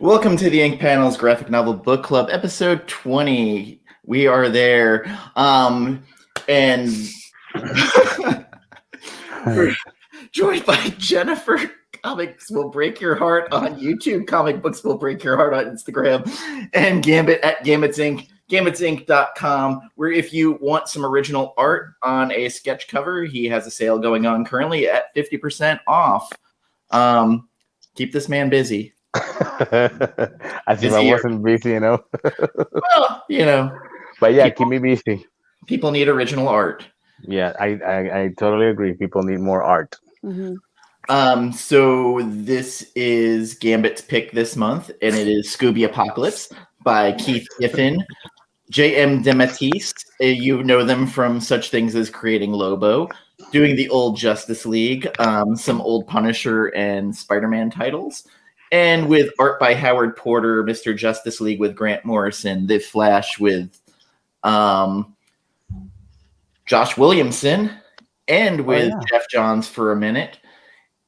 Welcome to the Ink Panels Graphic Novel Book Club, episode 20. We are there. And we're joined by Jennifer. Comics Will Break Your Heart on YouTube. Comic Books Will Break Your Heart on Instagram. And Gambit at Gambit's Inc. Gambit'sInc.com, where if you want some original art on a sketch cover, he has a sale going on currently at 50% off. Keep this man busy. As if I wasn't busy, Well, But yeah, keep me busy. People need original art. Yeah, I totally agree. People need more art. Mm-hmm. So this is Gambit's pick this month, and it is Scooby Apocalypse by Keith Giffen, J.M. DeMatteis. You know them from such things as creating Lobo, doing the old Justice League, some old Punisher and Spider-Man titles. And with art by Howard Porter, Mr. Justice League with Grant Morrison, The Flash with Josh Williamson, and with Jeff Johns for a minute.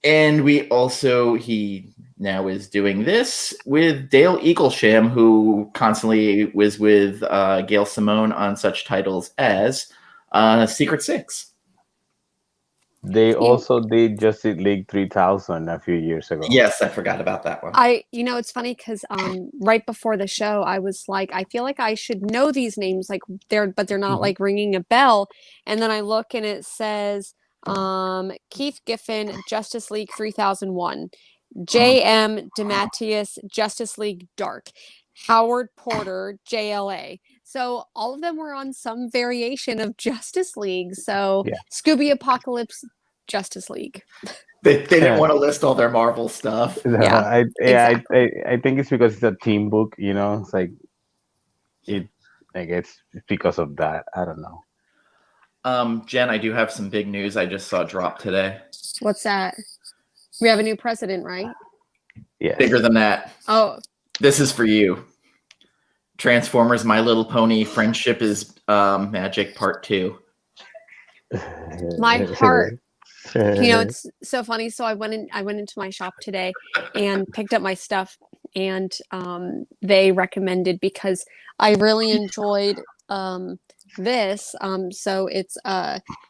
And he now is doing this with Dale Eaglesham, who constantly was with Gail Simone on such titles as Secret Six. They also did Justice League 3000 a few years ago. Yes, I forgot about that one. It's funny because right before the show, I was like, I feel like I should know these names, but they're not like ringing a bell. And then I look and it says Keith Giffen, Justice League 3001, J.M. DeMatteis, Justice League Dark, Howard Porter, JLA. So all of them were on some variation of Justice League. So Scooby Apocalypse, Justice League. They didn't want to list all their Marvel stuff. No, I think it's because it's a team book. It's like I guess it's because of that. I don't know. Jen, I do have some big news I just saw drop today. What's that? We have a new president, right? Yeah. Bigger than that. Oh. This is for you. Transformers My Little Pony Friendship is Magic Part 2. My heart. It's so funny. So I went into my shop today and picked up my stuff, and they recommended, because I really enjoyed this. So it's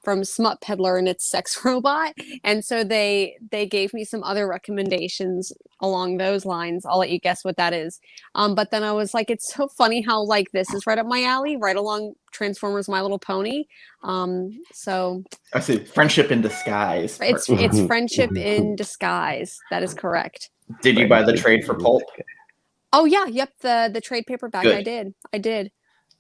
from Smut Peddler, and it's Sex Robot. And so they gave me some other recommendations along those lines. I'll let you guess what that is. But then I was like, it's so funny how this is right up my alley, right along Transformers My Little Pony. So I see. Friendship in Disguise. It's Friendship in Disguise. That is correct. Did you buy the trade for Pulp? Oh yeah, yep, the trade paperback. Good. I did.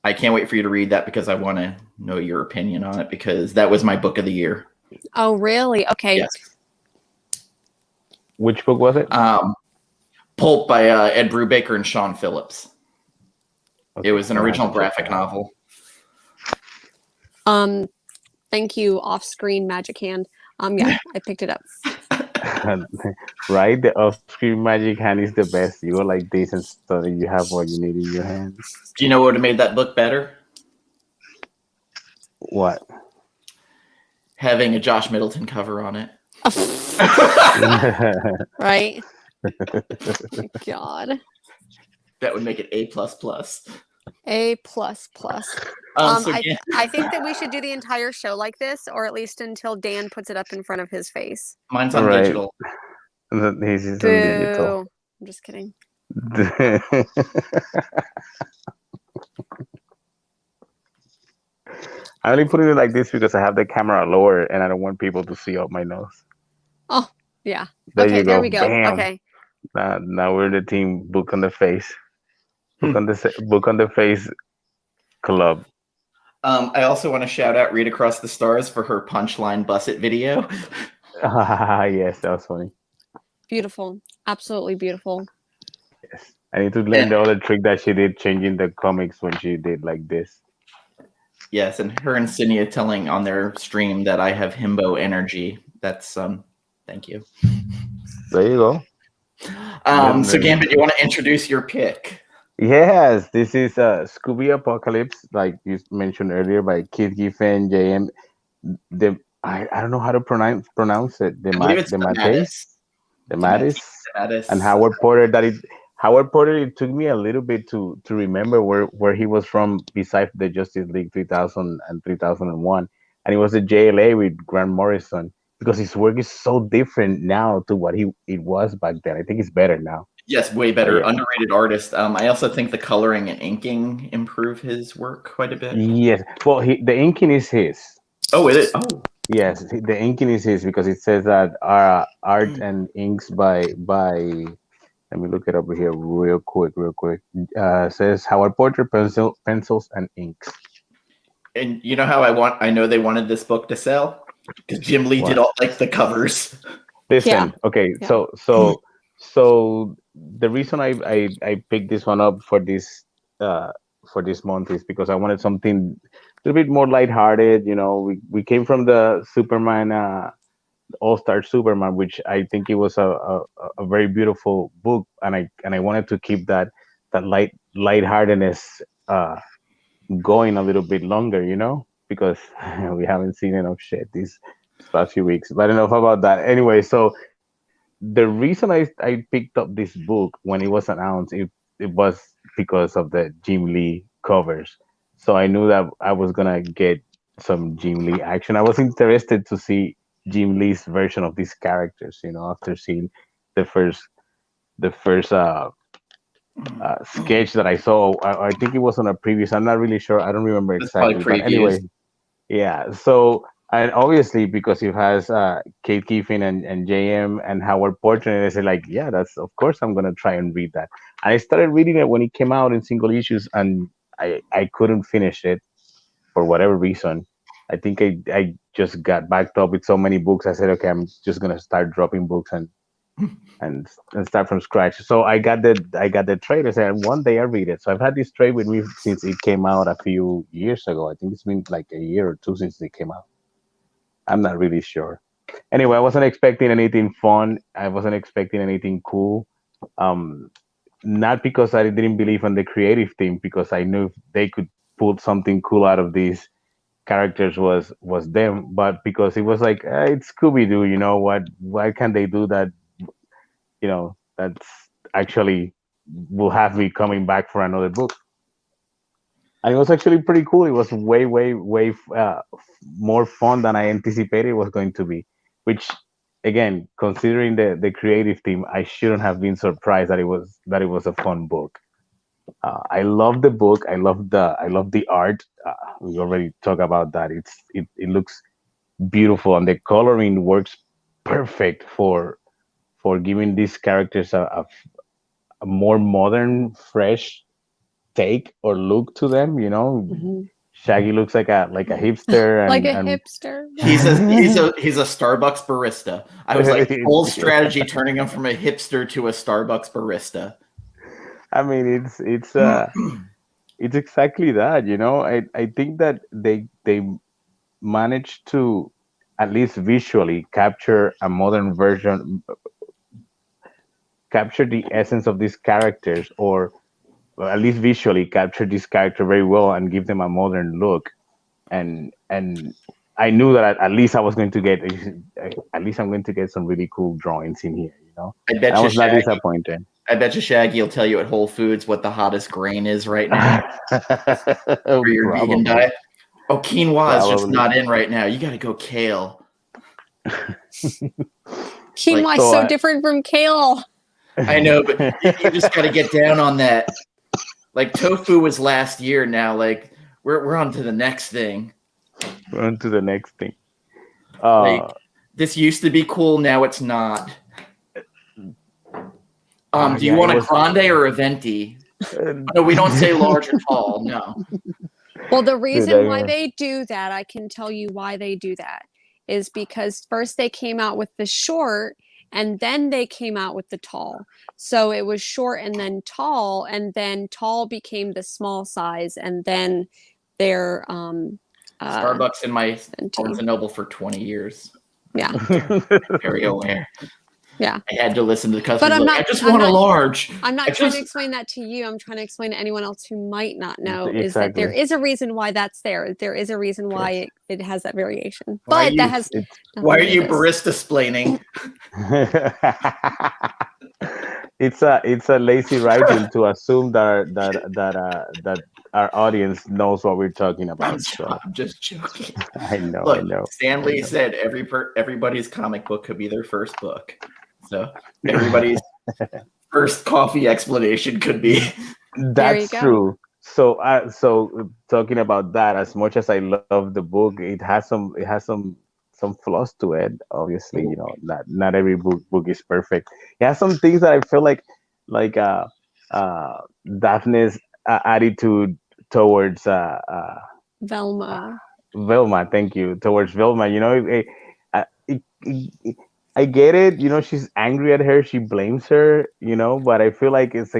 I can't wait for you to read that, because I want to know your opinion on it, because that was my book of the year. Oh, really? Okay. Yes. Which book was it? Pulp by Ed Brubaker and Sean Phillips. Okay. It was an original graphic novel. Thank you, off-screen magic hand. Yeah, I picked it up. Right? The off-screen magic hand is the best. You go like this, and so you have what you need in your hands. Do you know what would have made that book better? What? Having a Josh Middleton cover on it. Right? God. That would make it A++. A++. I think that we should do the entire show like this, or at least until Dan puts it up in front of his face. Mine's on digital. His is on digital. I'm just kidding. I only put it like this because I have the camera lower and I don't want people to see up my nose. Oh, yeah. There we go. Bam. Okay. Now we're the team Book on the Face. Book on the Face Club. I also want to shout out Read Across the Stars for her Punchline Busset video. Yes, that was funny. Beautiful. Absolutely beautiful. Yes. I need to learn the other trick that she did, changing the comics when she did like this. Yes, and her and Cinia telling on their stream that I have himbo energy. That's thank you. There you go. So Gambit, you want to introduce your pick? Yes, this is Scooby Apocalypse, like you mentioned earlier, by Keith Giffen, J.M. I don't know how to pronounce it. DeMatteis, and Howard Porter. Howard Porter, it took me a little bit to remember where he was from besides the Justice League 3000 and 3001. And it was the JLA with Grant Morrison, because his work is so different now to what it was back then. I think it's better now. Yes, way better. Yeah. Underrated artist. I also think the coloring and inking improve his work quite a bit. Yes. Well, the inking is his. Oh, is it? Oh. Yes, the inking is his, because it says that art and inks by let me look it up here real quick. Says Howard Porter pencils and inks. And you know how I know they wanted this book to sell? Because Jim Lee did all like the covers. Listen, okay, yeah. So the reason I picked this one up for this month is because I wanted something a little bit more lighthearted. You know, we came from the Superman All-Star Superman, which I think it was a very beautiful book, and I wanted to keep that lightheartedness going a little bit longer, you know, because we haven't seen enough shit these past few weeks. But enough about that. Anyway, so the reason I picked up this book when it was announced, it was because of the Jim Lee covers. So I knew that I was gonna get some Jim Lee action. I was interested to see Jim Lee's version of these characters, you know, after seeing the first sketch that I saw. I think it was on a previous. I'm not really sure. I don't remember exactly. But anyway, yeah. So, and obviously because it has Keith Giffen and J.M. and Howard Porter, and I said like, yeah, that's of course I'm gonna try and read that. And I started reading it when it came out in single issues, and I couldn't finish it for whatever reason. I think I just got backed up with so many books. I said, okay, I'm just gonna start dropping books and start from scratch. So I got the trade. I said one day I'll read it. So I've had this trade with me since it came out a few years ago. I think it's been like a year or two since it came out. I'm not really sure. Anyway, I wasn't expecting anything fun. I wasn't expecting anything cool. Not because I didn't believe in the creative team, because I knew if they could pull something cool out of these characters was them, but because it was like it's Scooby-Doo, you know what? Why can't they do that? You know, that's actually will have me coming back for another book. And it was actually pretty cool. It was way more fun than I anticipated it was going to be. Which, again, considering the creative team, I shouldn't have been surprised that it was a fun book. I love the book. I love the art. We already talked about that. It looks beautiful, and the coloring works perfect for giving these characters a more modern, fresh take or look to them. You know, Shaggy looks like a hipster, and, hipster. He's a Starbucks barista. I was like, full strategy turning him from a hipster to a Starbucks barista. I mean, it's exactly that, you know. I think that they managed to at least visually capture a modern version, capture the essence of these characters, or at least visually capture this character very well and give them a modern look. And I knew that at least I was going to get I'm going to get some really cool drawings in here, you know. I was not disappointed. I bet you Shaggy will tell you at Whole Foods what the hottest grain is right now for your vegan diet. Oh, quinoa is just not in right now. You got to go kale. Quinoa is so different from kale. I know, but you just got to get down on that. Like tofu was last year. Now, like we're on to the next thing. We're on to the next thing. This used to be cool. Now it's not. Do you want a grande or a venti? No, we don't say large or tall. No. Well, the reason why they do that, I can tell you why they do that, is because first they came out with the short, and then they came out with the tall. So it was short and then tall became the small size, and then their Starbucks in my Barnes & Noble for 20 years. Yeah. Very aware. Yeah. I had to listen to the customers. But I just want a large. I'm not trying to explain that to you. I'm trying to explain to anyone else who might not know is that there is a reason why that's there. There is a reason why it has that variation. Why are you barista-splaining? it's a lazy writing to assume that our audience knows what we're talking about. So I'm just joking. I Look, know. Stanley said everybody's comic book could be their first book. So everybody's first coffee explanation could be. There you That's go. true. So talking about that, as much as I love the book, it has some flaws to it. Obviously, not every book is perfect. It has some things that I feel like uh Daphne's attitude towards Velma. Velma. Thank you. Towards Velma, I get it. She's angry at her. She blames her. But I feel like it's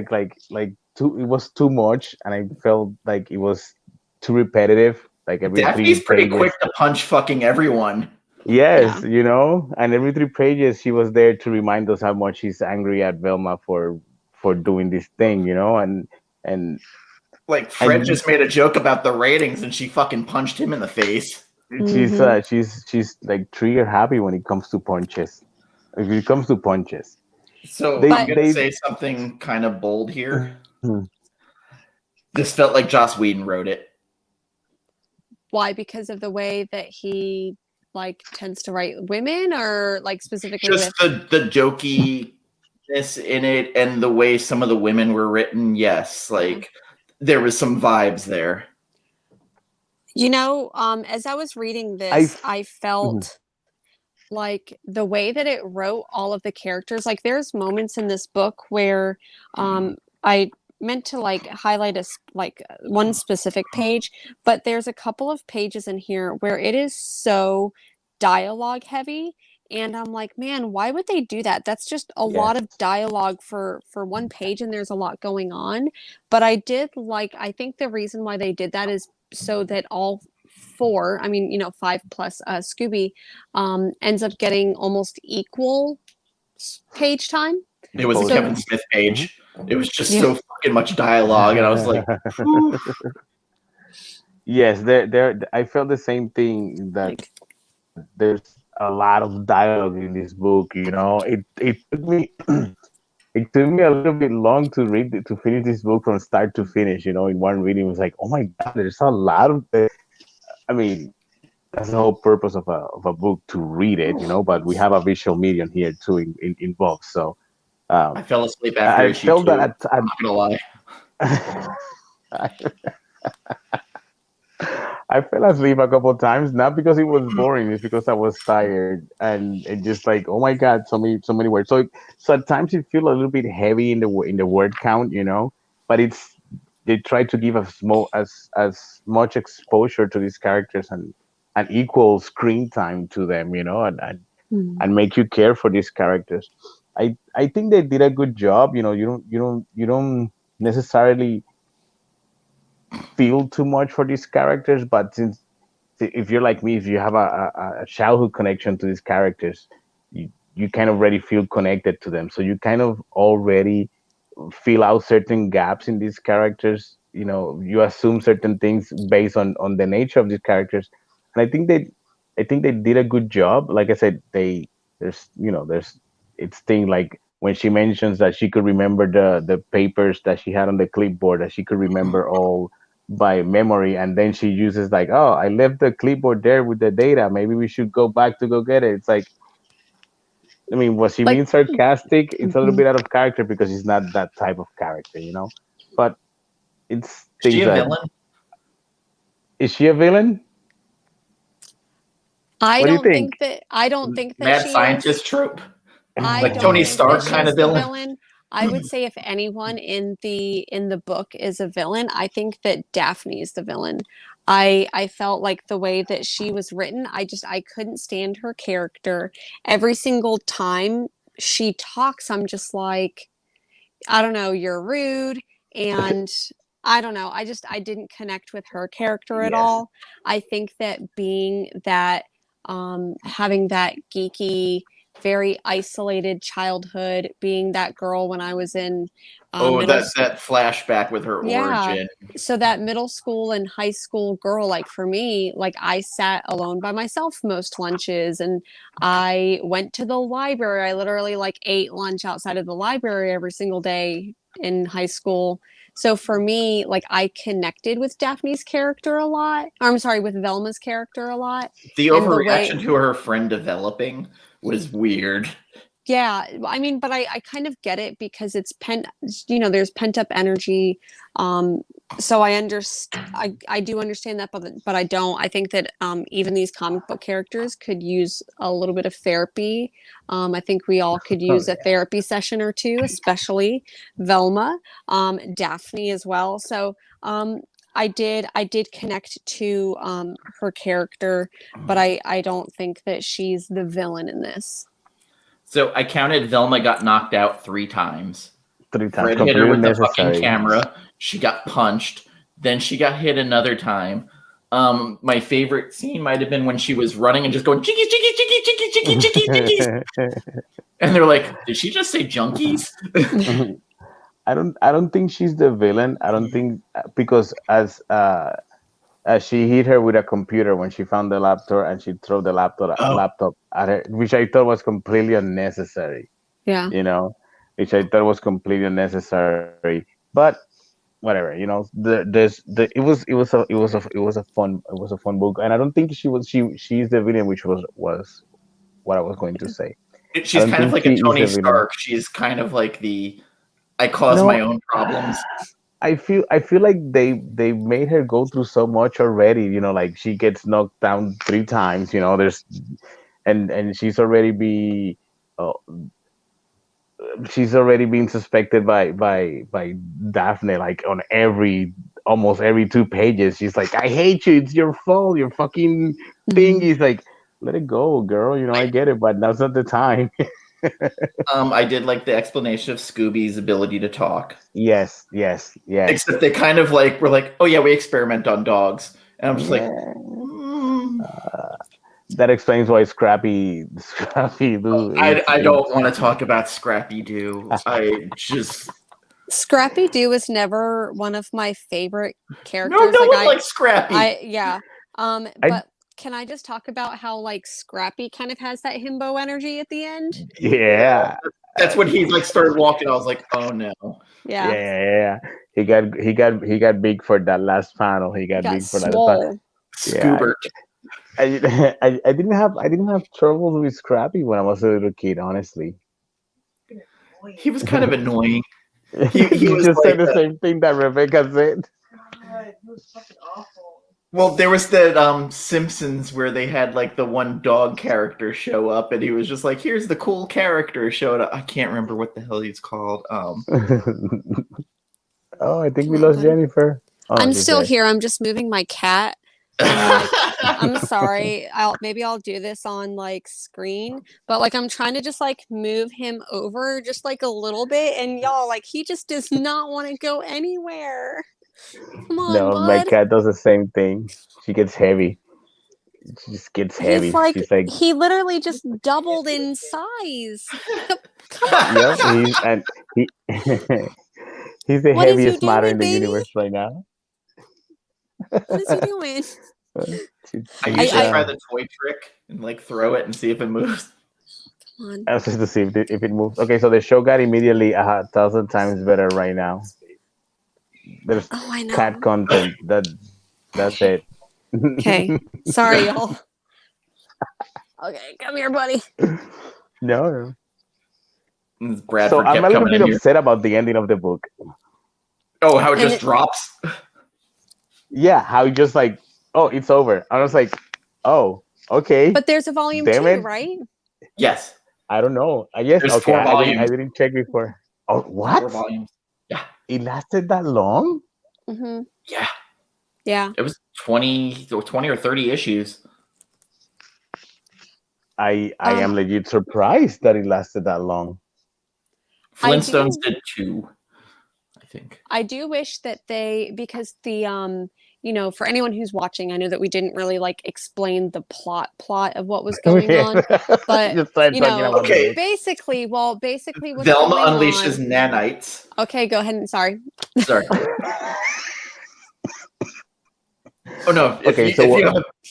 like too. It was too much, and I felt like it was too repetitive. Like every three Daphne's pretty pages. quick to punch fucking everyone. Yes, Yeah. and every 3 pages she was there to remind us how much she's angry at Velma for doing this thing. And Like Fred and just made a joke about the ratings, and she fucking punched him in the face. she's like trigger happy when it comes to punches. If it comes to punches, So they I'm gonna they. say something kind of bold here. Hmm. This felt like Joss Whedon wrote it. Why? Because of the way that he like tends to write women, or like specifically Just the jokiness in it, and the way some of the women were written. Yes, like there was some vibes there. As I was reading this, I Mhm. felt like the way that it wrote all of the characters, like there's moments in this book where I meant to like highlight one specific page, but there's a couple of pages in here where it is so dialogue heavy, and I'm like, man, why would they do that? That's just a lot Yes. of dialogue for one page, and there's a lot going on. But I think the reason why they did that is so that all four, I mean, five plus Scooby, ends up getting almost equal page time. It was a Exposure. Kevin Smith page. It was just Yeah. so fucking much dialogue, and I was like, "Oof." Yes, there. I felt the same thing, that Like, there's a lot of dialogue in this book. It took me it took me a little bit long to finish this book from start to finish. In one reading, it was like, oh my god, there's a lot of. I mean, that's the whole purpose of a book, to read it. But we have a visual medium here too involved. So I fell asleep after I issue felt 2. that I'm not gonna lie. I fell asleep a couple of times, not because it was boring, it's because I was tired, and just like, oh my god, so many words. So at times it feel a little bit heavy in the word count, but they try to give as much exposure to these characters, and equal screen time to them, and make you care for these characters. I think they did a good job. You don't necessarily feel too much for these characters, but since if you're like me, if you have a childhood connection to these characters, you kind of already feel connected to them, so you kind of already fill out certain gaps in these characters. You assume certain things based on the nature of these characters, and I think they did a good job. Like I said, there's it's thing like when she mentions that she could remember the papers that she had on the clipboard, that she could remember all by memory, and then she uses like, oh, I left the clipboard there with the data, maybe we should go back to go get it. It's like, I mean, was she like, being sarcastic? It's a little mhm. bit out of character because she's not that type of character. But it's Is she things a that. villain? Is she a villain? What do you think? I don't think that Mad she is. scientist trope? I Like don't Tony think that Stark kind she's of the villain? villain. I would say if anyone in the book is a villain, I think that Daphne is the villain. I felt like the way that she was written, I couldn't stand her character. Every single time she talks, I'm just like, I don't know, you're rude, and I don't know. I didn't connect with her character at Yes. all. I think that being that having that geeky very isolated childhood, being that girl when I was in that flashback with her origin. So that middle school and high school girl, like for me, like I sat alone by myself most lunches, and I went to the library. I literally like ate lunch outside of the library every single day in high school. So for me, like I connected with Daphne's character a lot. Or, I'm sorry, with Velma's character a lot. The overreaction to her friend developing was weird. Yeah, I mean, but I kind of get it because it's there's pent up energy. So I do understand that, but I don't. I think that even these comic book characters could use a little bit of therapy. I think we all could use a therapy session or two, especially Velma, Daphne as well. So I did connect to her character, but I don't think that she's the villain in this. So I counted Velma got knocked out 3 times. 3 times. Fred hit her with the fucking camera. She got punched. Then she got hit another time. My favorite scene might have been when she was running and just going jiggy jiggy jiggy jiggy jiggy jiggy jiggy. And they're like, did she just say junkies? I don't think she's the villain. I don't think, because as she hit her with a computer when she found the laptop, and she threw the laptop at her, which I thought was completely unnecessary. Yeah. Which I thought was completely unnecessary. But whatever, it was a fun book, and I don't think she's the villain, which was what I was going to say. She's kind of like a Tony Stark. She's kind of like I cause my own problems. I feel like they made her go through so much already. Like she gets knocked down 3 times. There's and she's already being suspected by Daphne, like on almost every 2 pages. She's like, I hate you. It's your fault. Your fucking thing is like, let it go, girl. I get it, but now's not the time. I did like the explanation of Scooby's ability to talk. Yes. Except they kind of were like, oh yeah, we experiment on dogs, and I'm just like, that explains why Scrappy Doo. I don't want to talk about Scrappy Doo. Scrappy Doo was never one of my favorite characters. No one likes Scrappy. But can I just talk about how like Scrappy kind of has that himbo energy at the end? Yeah. That's when he started walking. I was like, oh no. Yeah. He got big for that last panel. He got big for that panel. Scoobert. I didn't have troubles with Scrappy when I was a little kid, honestly. He was kind of annoying. He just said the same thing that Rebecca said. God, he was fucking awful. Well, there was that Simpsons where they had like the one dog character show up, and he was just like, "Here's the cool character." Showed up. I can't remember what the hell he's called. Oh, I think we lost Jennifer. I'm still here. I'm just moving my cat. I'm sorry. Maybe I'll do this on like screen, but like I'm trying to just like move him over just like a little bit, and y'all, like he just does not want to go anywhere. Come on, no, bud. My cat does the same thing. She gets heavy. She just gets heavy. She's like he literally just doubled in size. Come on. Yep, he's the heaviest matter in the universe right now. What is he doing? I usually try the toy trick and like throw it and see if it moves. Come on. I was just to see if it moves. Okay, so the show got immediately 1,000 times better right now. There's cat content. That's it. Okay. Sorry, y'all. Okay, come here, buddy. No. Bradford so I'm a little bit upset about the ending of the book. Oh, how it just drops? Yeah, how it just like, oh, it's over. I was like, oh, okay. But there's a volume 2, right? Yes. I don't know. Yes. There's okay. 4 volumes. I didn't check before. Oh, what? 4 volumes. Yeah. It lasted that long? Mm-hmm. Yeah. Yeah. It was 20 or 30 issues. I am legit surprised that it lasted that long. Flintstones did 2, I think. I do wish that because the for anyone who's watching, I know that we didn't really like explain the plot of what was going on, but okay. basically what's Velma going unleashes on. nanites. Okay, go ahead and sorry. Oh no.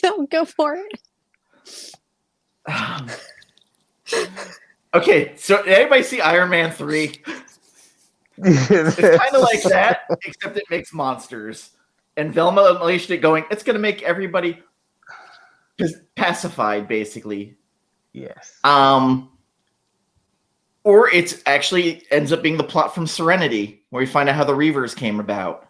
No, go for it. Okay, so did anybody see Iron Man 3? It's kind of like that, except it makes monsters. And Velma unleashed it going, it's going to make everybody pacified, basically. Yes. Or it actually ends up being the plot from Serenity, where we find out how the Reavers came about.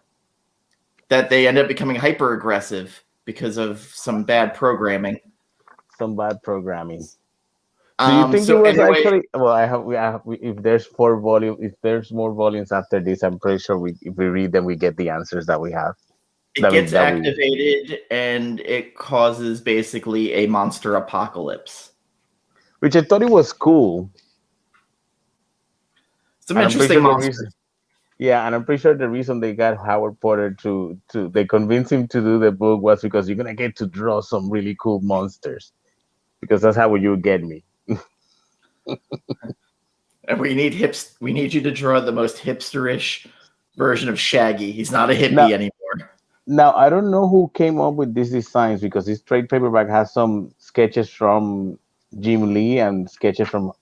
That they end up becoming hyper-aggressive because of some bad programming. Do you think it was actually? Well, if there's if there's more volumes after this, I'm pretty sure if we read them, we get the answers that we have. It gets activated, and it causes basically a monster apocalypse. Which I thought it was cool. Some interesting monsters. Yeah, and I'm pretty sure the reason they got Howard Porter they convinced him to do the book was because you're gonna get to draw some really cool monsters. Because that's how you get me. And we need you to draw the most hipsterish version of Shaggy. He's not a hippie anymore. Now I don't know who came up with these designs because this trade paperback has some sketches from Jim Lee and sketches from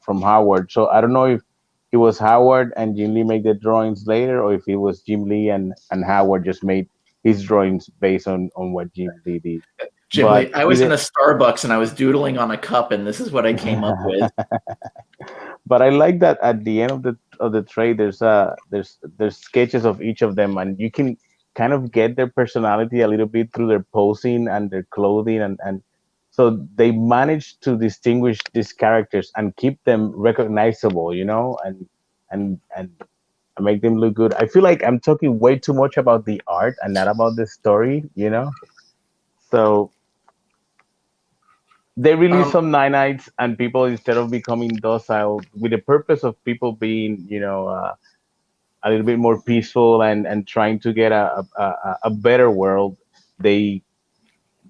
Howard. So I don't know if it was Howard and Jim Lee made the drawings later, or if it was Jim Lee and Howard just made his drawings based on what Jim Lee did. Jim Lee, I was in a Starbucks and I was doodling on a cup, and this is what I came up with. But I like that at the end of the trade, there's sketches of each of them, and you can kind of get their personality a little bit through their posing and their clothing, and so they managed to distinguish these characters and keep them recognizable, and make them look good. I feel like I'm talking way too much about the art and not about the story, So they release some nanites, and people, instead of becoming docile, with the purpose of people being, a little bit more peaceful and trying to get a better world, they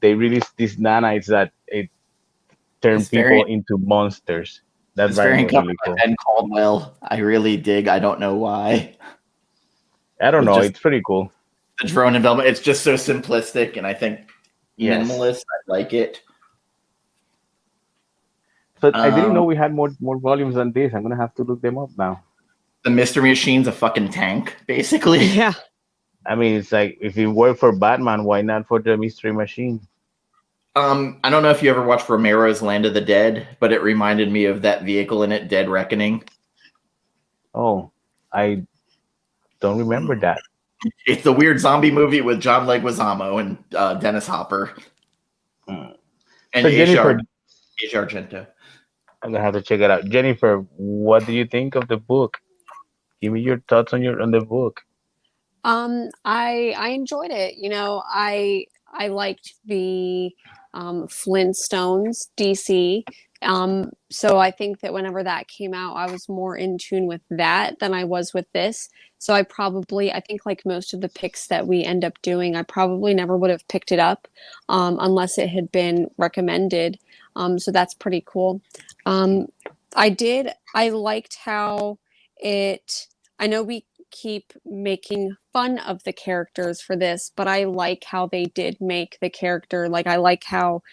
release these nanites that it turn people into monsters. That's very really cool. Ben Caldwell, I really dig. I don't know why. I don't know. It's pretty cool. The drone and Velma. It's just so simplistic, and I think minimalist. I like it. But I didn't know we had more volumes than this. I'm gonna have to look them up now. The Mystery Machine's a fucking tank, basically. Yeah. I mean, it's like, if it worked for Batman, why not for the Mystery Machine? I don't know if you ever watched Romero's Land of the Dead, but it reminded me of that vehicle in it, Dead Reckoning. Oh, I don't remember that. It's the weird zombie movie with John Leguizamo and Dennis Hopper. And Asia Argento. I'm gonna have to check it out. Jennifer, what do you think of the book? Give me your thoughts on the book. I enjoyed it. I liked the Flintstones DC. So I think that whenever that came out, I was more in tune with that than I was with this. So I think like most of the picks that we end up doing, I probably never would have picked it up unless it had been recommended. So that's pretty cool. I liked how I know we keep making fun of the characters for this, but I like how they did make the character, like I like how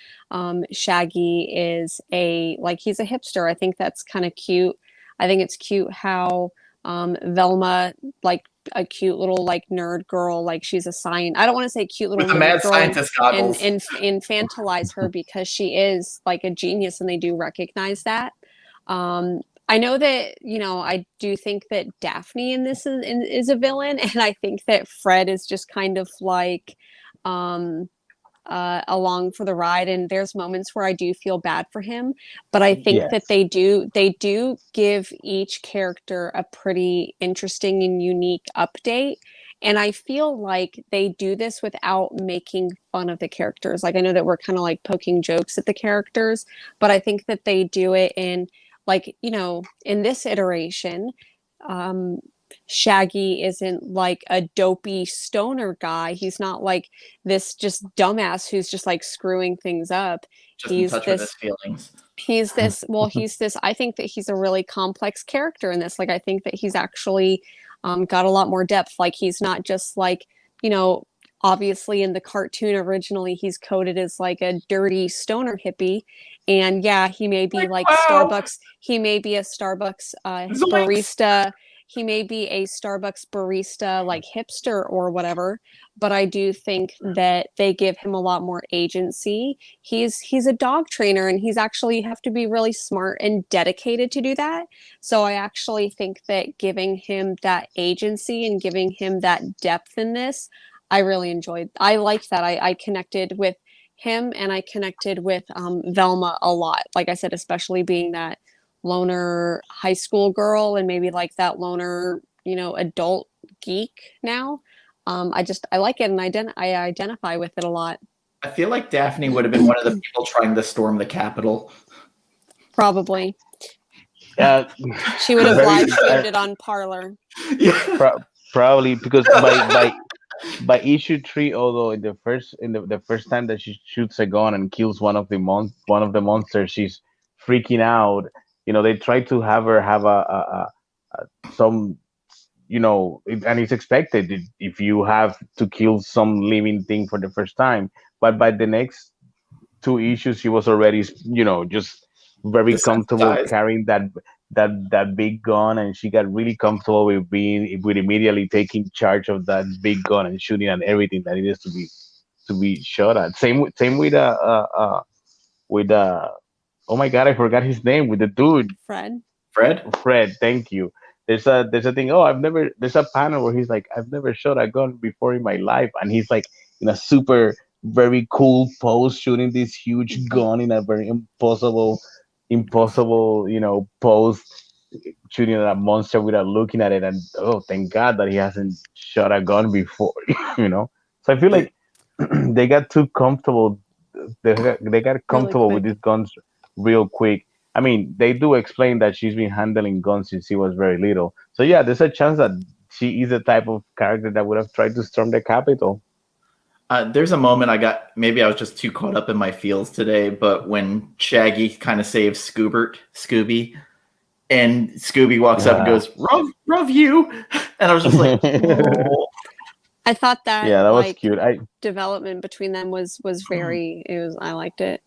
Shaggy is he's a hipster. I think that's kind of cute. I think it's cute how Velma, like a cute little nerd girl, she's a I don't want to say cute little nerd girl and infantilize her because she is like a genius and they do recognize that. I know that, I do think that Daphne in this is a villain, and I think that Fred is just kind of along for the ride, and there's moments where I do feel bad for him, but I think that they do give each character a pretty interesting and unique update, and I feel like they do this without making fun of the characters. I know that we're kind of poking jokes at the characters, but I think that they do it in in this iteration, Shaggy isn't like a dopey stoner guy. He's not like this just dumbass who's just like screwing things up. Just in touch with his feelings. He's this, I think that he's a really complex character in this. Like, I think that he's actually got a lot more depth. Like, he's not just like, obviously in the cartoon originally, he's coded as like a dirty stoner hippie. And yeah, he may be like Starbucks. He may be a Starbucks barista. He may be a Starbucks barista, like hipster or whatever, but I do think that they give him a lot more agency. He's a dog trainer, and he's actually have to be really smart and dedicated to do that. So I actually think that giving him that agency and giving him that depth in this, I really enjoyed. I liked that. I connected with him, and I connected with Velma a lot. Like I said, especially being that loner high school girl and maybe like that loner adult geek now. I like it, and I identify with it a lot. I feel like Daphne would have been one of the people trying to storm the Capitol. Probably. She would have live streamed it on Parlor. Yeah. Probably, because by issue 3, although in the first time that she shoots a gun and kills one of the monsters, she's freaking out. They try to have her have some, and it's expected if you have to kill some living thing for the first time. But by the next 2 issues, she was already, just very comfortable carrying that big gun, and she got really comfortable with immediately taking charge of that big gun and shooting at everything that needs to be shot at. Same with oh my God, I forgot his name, with the dude. Fred, thank you. There's a thing. There's a panel where he's like, I've never shot a gun before in my life, and he's like in a super very cool pose shooting this huge gun in a very impossible, pose, shooting at a monster without looking at it. And thank God that he hasn't shot a gun before, So I feel like they got too comfortable. They got comfortable with these guns real quick. I mean, they do explain that she's been handling guns since she was very little. So yeah, there's a chance that she is the type of character that would have tried to storm the Capitol. There's a moment maybe I was just too caught up in my feels today, but when Shaggy kind of saves Scooby, and Scooby walks up and goes, "Love you," and I was just like, oh. I thought that that was cute. Development between them was very. I liked it.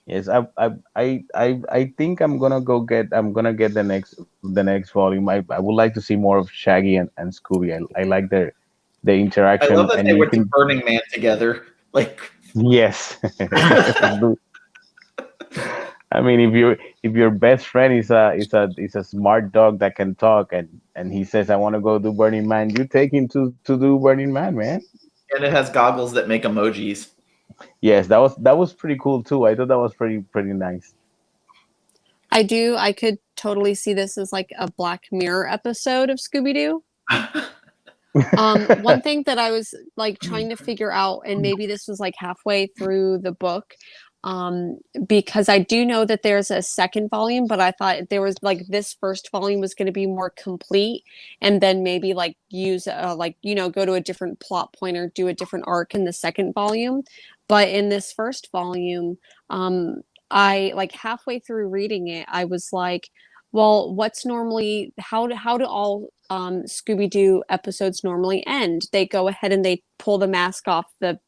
Yes, I think I'm gonna get the next volume. I would like to see more of Shaggy and Scooby. I like the interaction. I love that they went to Burning Man together. Like, yes. I mean, if your best friend is a smart dog that can talk, and he says, I want to go do Burning Man, you take him to do Burning Man, man. And it has goggles that make emojis. Yes, that was pretty cool too. I thought that was pretty nice. I could totally see this as like a Black Mirror episode of Scooby-Doo. One thing that I was like trying to figure out, and maybe this was like halfway through the book, because I do know that there's a second volume, but I thought there was like this first volume was going to be more complete, and then maybe like use go to a different plot point or do a different arc in the second volume. But in this first volume, I like halfway through reading it, I was like, well, how do all Scooby-Doo episodes normally end? They go ahead and they pull the mask off the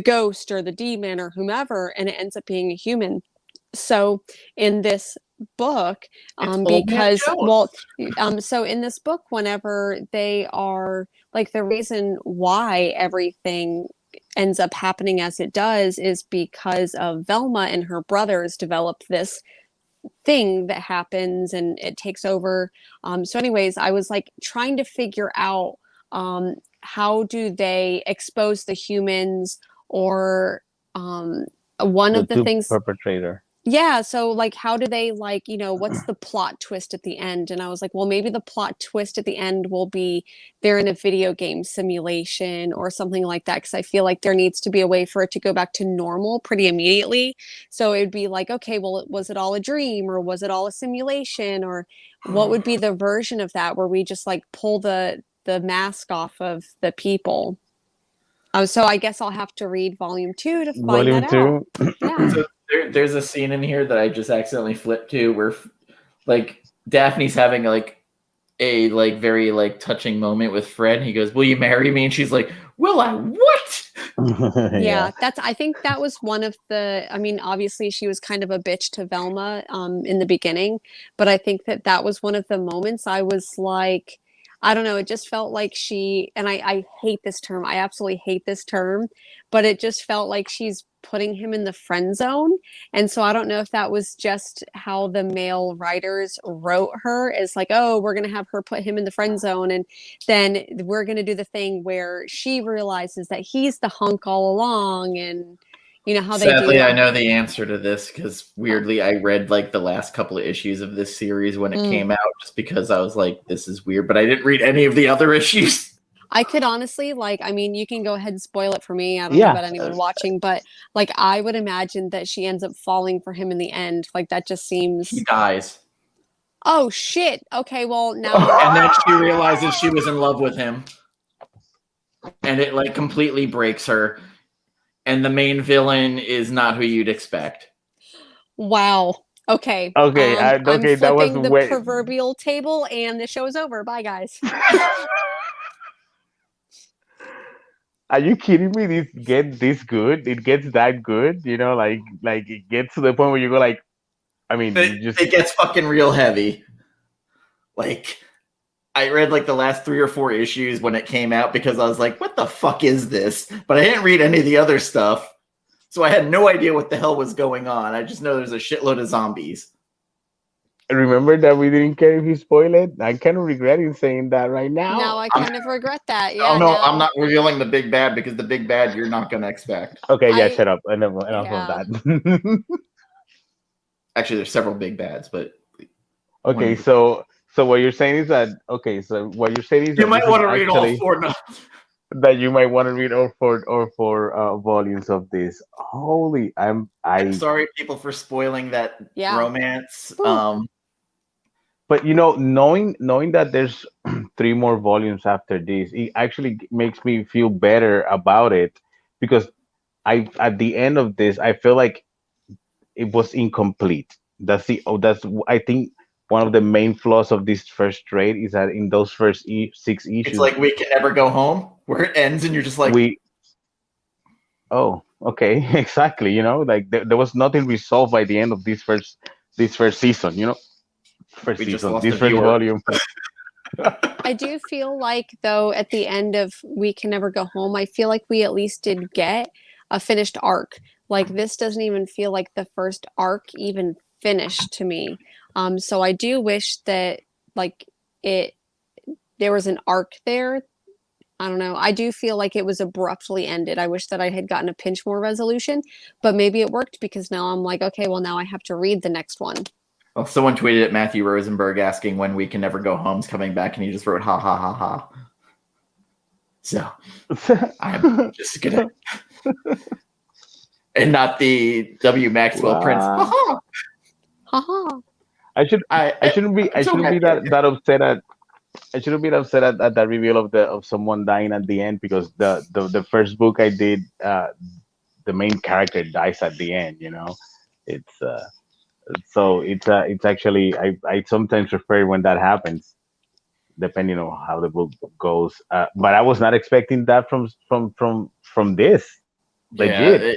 ghost or the demon or whomever, and it ends up being a human. So in this book, so in this book, whenever they are like, the reason why everything ends up happening as it does is because of Velma and her brothers developed this thing that happens and it takes over. So anyways, I was like trying to figure out how do they expose the humans, or one of the things perpetrator. Yeah, so like how do they like, what's the plot twist at the end? And I was like, well, maybe the plot twist at the end will be they're in a video game simulation or something like that, because I feel like there needs to be a way for it to go back to normal pretty immediately. So it'd be like, okay, well, was it all a dream or was it all a simulation, or what would be the version of that where we just like pull the mask off of the people? So I guess I'll have to read volume 2 to find Volume that 2. out. Yeah. So there's a scene in here that I just accidentally flipped to where like Daphne's having like a like very like touching moment with Fred. He goes, "Will you marry me?" And she's like, "Will I what?" Yeah, I think that was one of the, I mean, obviously she was kind of a bitch to Velma in the beginning, but I think that was one of the moments I was like, I don't know, it just felt like and I hate this term, I absolutely hate this term, but it just felt like she's putting him in the friend zone. And so I don't know if that was just how the male writers wrote her, as like, oh, we're going to have her put him in the friend zone, and then we're going to do the thing where she realizes that he's the hunk all along, and how they do Sadly, that. I know the answer to this because weirdly, I read like the last couple of issues of this series when it came out, just because I was like, "This is weird," but I didn't read any of the other issues. I could honestly, like, I mean, you can go ahead and spoil it for me. I don't know about anyone watching, but like, I would imagine that she ends up falling for him in the end. Like, that just seems. He dies. Oh shit! Okay, well now. And then she realizes she was in love with him, and it like completely breaks her. And the main villain is not who you'd expect. Wow. Okay. Okay. I'm Okay. That was flipping the way. proverbial table, and the show is over. Bye, guys. Are you kidding me? This get this good? It gets that good? Like it gets to the point where you go like, I mean, you just. It gets fucking real heavy. Like, I read like the last 3 or 4 issues when it came out because I was like, what the fuck is this? But I didn't read any of the other stuff. So I had no idea what the hell was going on. I just know there's a shitload of zombies. Remember that we didn't care if you spoil it? I kind of regretting saying that right now. Now I kind of regret that. Yeah. Oh no, I'm not revealing the big bad because the big bad you're not going to expect. Okay, yeah, shut up. Enough of that. Actually, there's several big bads, but okay, so what you're saying is that you might want to read all 4 now. That you might want to read all four volumes of this. Holy, I'm sorry, people, for spoiling that romance. But knowing that there's 3 more volumes after this, it actually makes me feel better about it, because at the end of this, I feel like it was incomplete. That's I think one of the main flaws of this first trade is that in those first 6 issues, it's like We Can Never Go Home, where it ends and you're just like, oh, okay, exactly. Like there was nothing resolved by the end of this first season. First volume. I do feel like, though, at the end of We Can Never Go Home, I feel like we at least did get a finished arc. Like, this doesn't even feel like the first arc even finished to me. So I do wish that like there was an arc there. I don't know. I do feel like it was abruptly ended. I wish that I had gotten a Pinchmore resolution, but maybe it worked because now I'm like, okay, well, now I have to read the next one. Well, someone tweeted at Matthew Rosenberg asking when We Can Never Go Home's coming back, and he just wrote ha ha ha ha. So I'm just gonna and not the W. Maxwell Prince. Ha ha. Ha ha. I shouldn't be that upset at. I shouldn't be upset at that reveal of someone dying at the end, because the first book I did, the main character dies at the end. It's so it's actually I sometimes prefer when that happens, depending on how the book goes. But I was not expecting that from this. Legit. Yeah,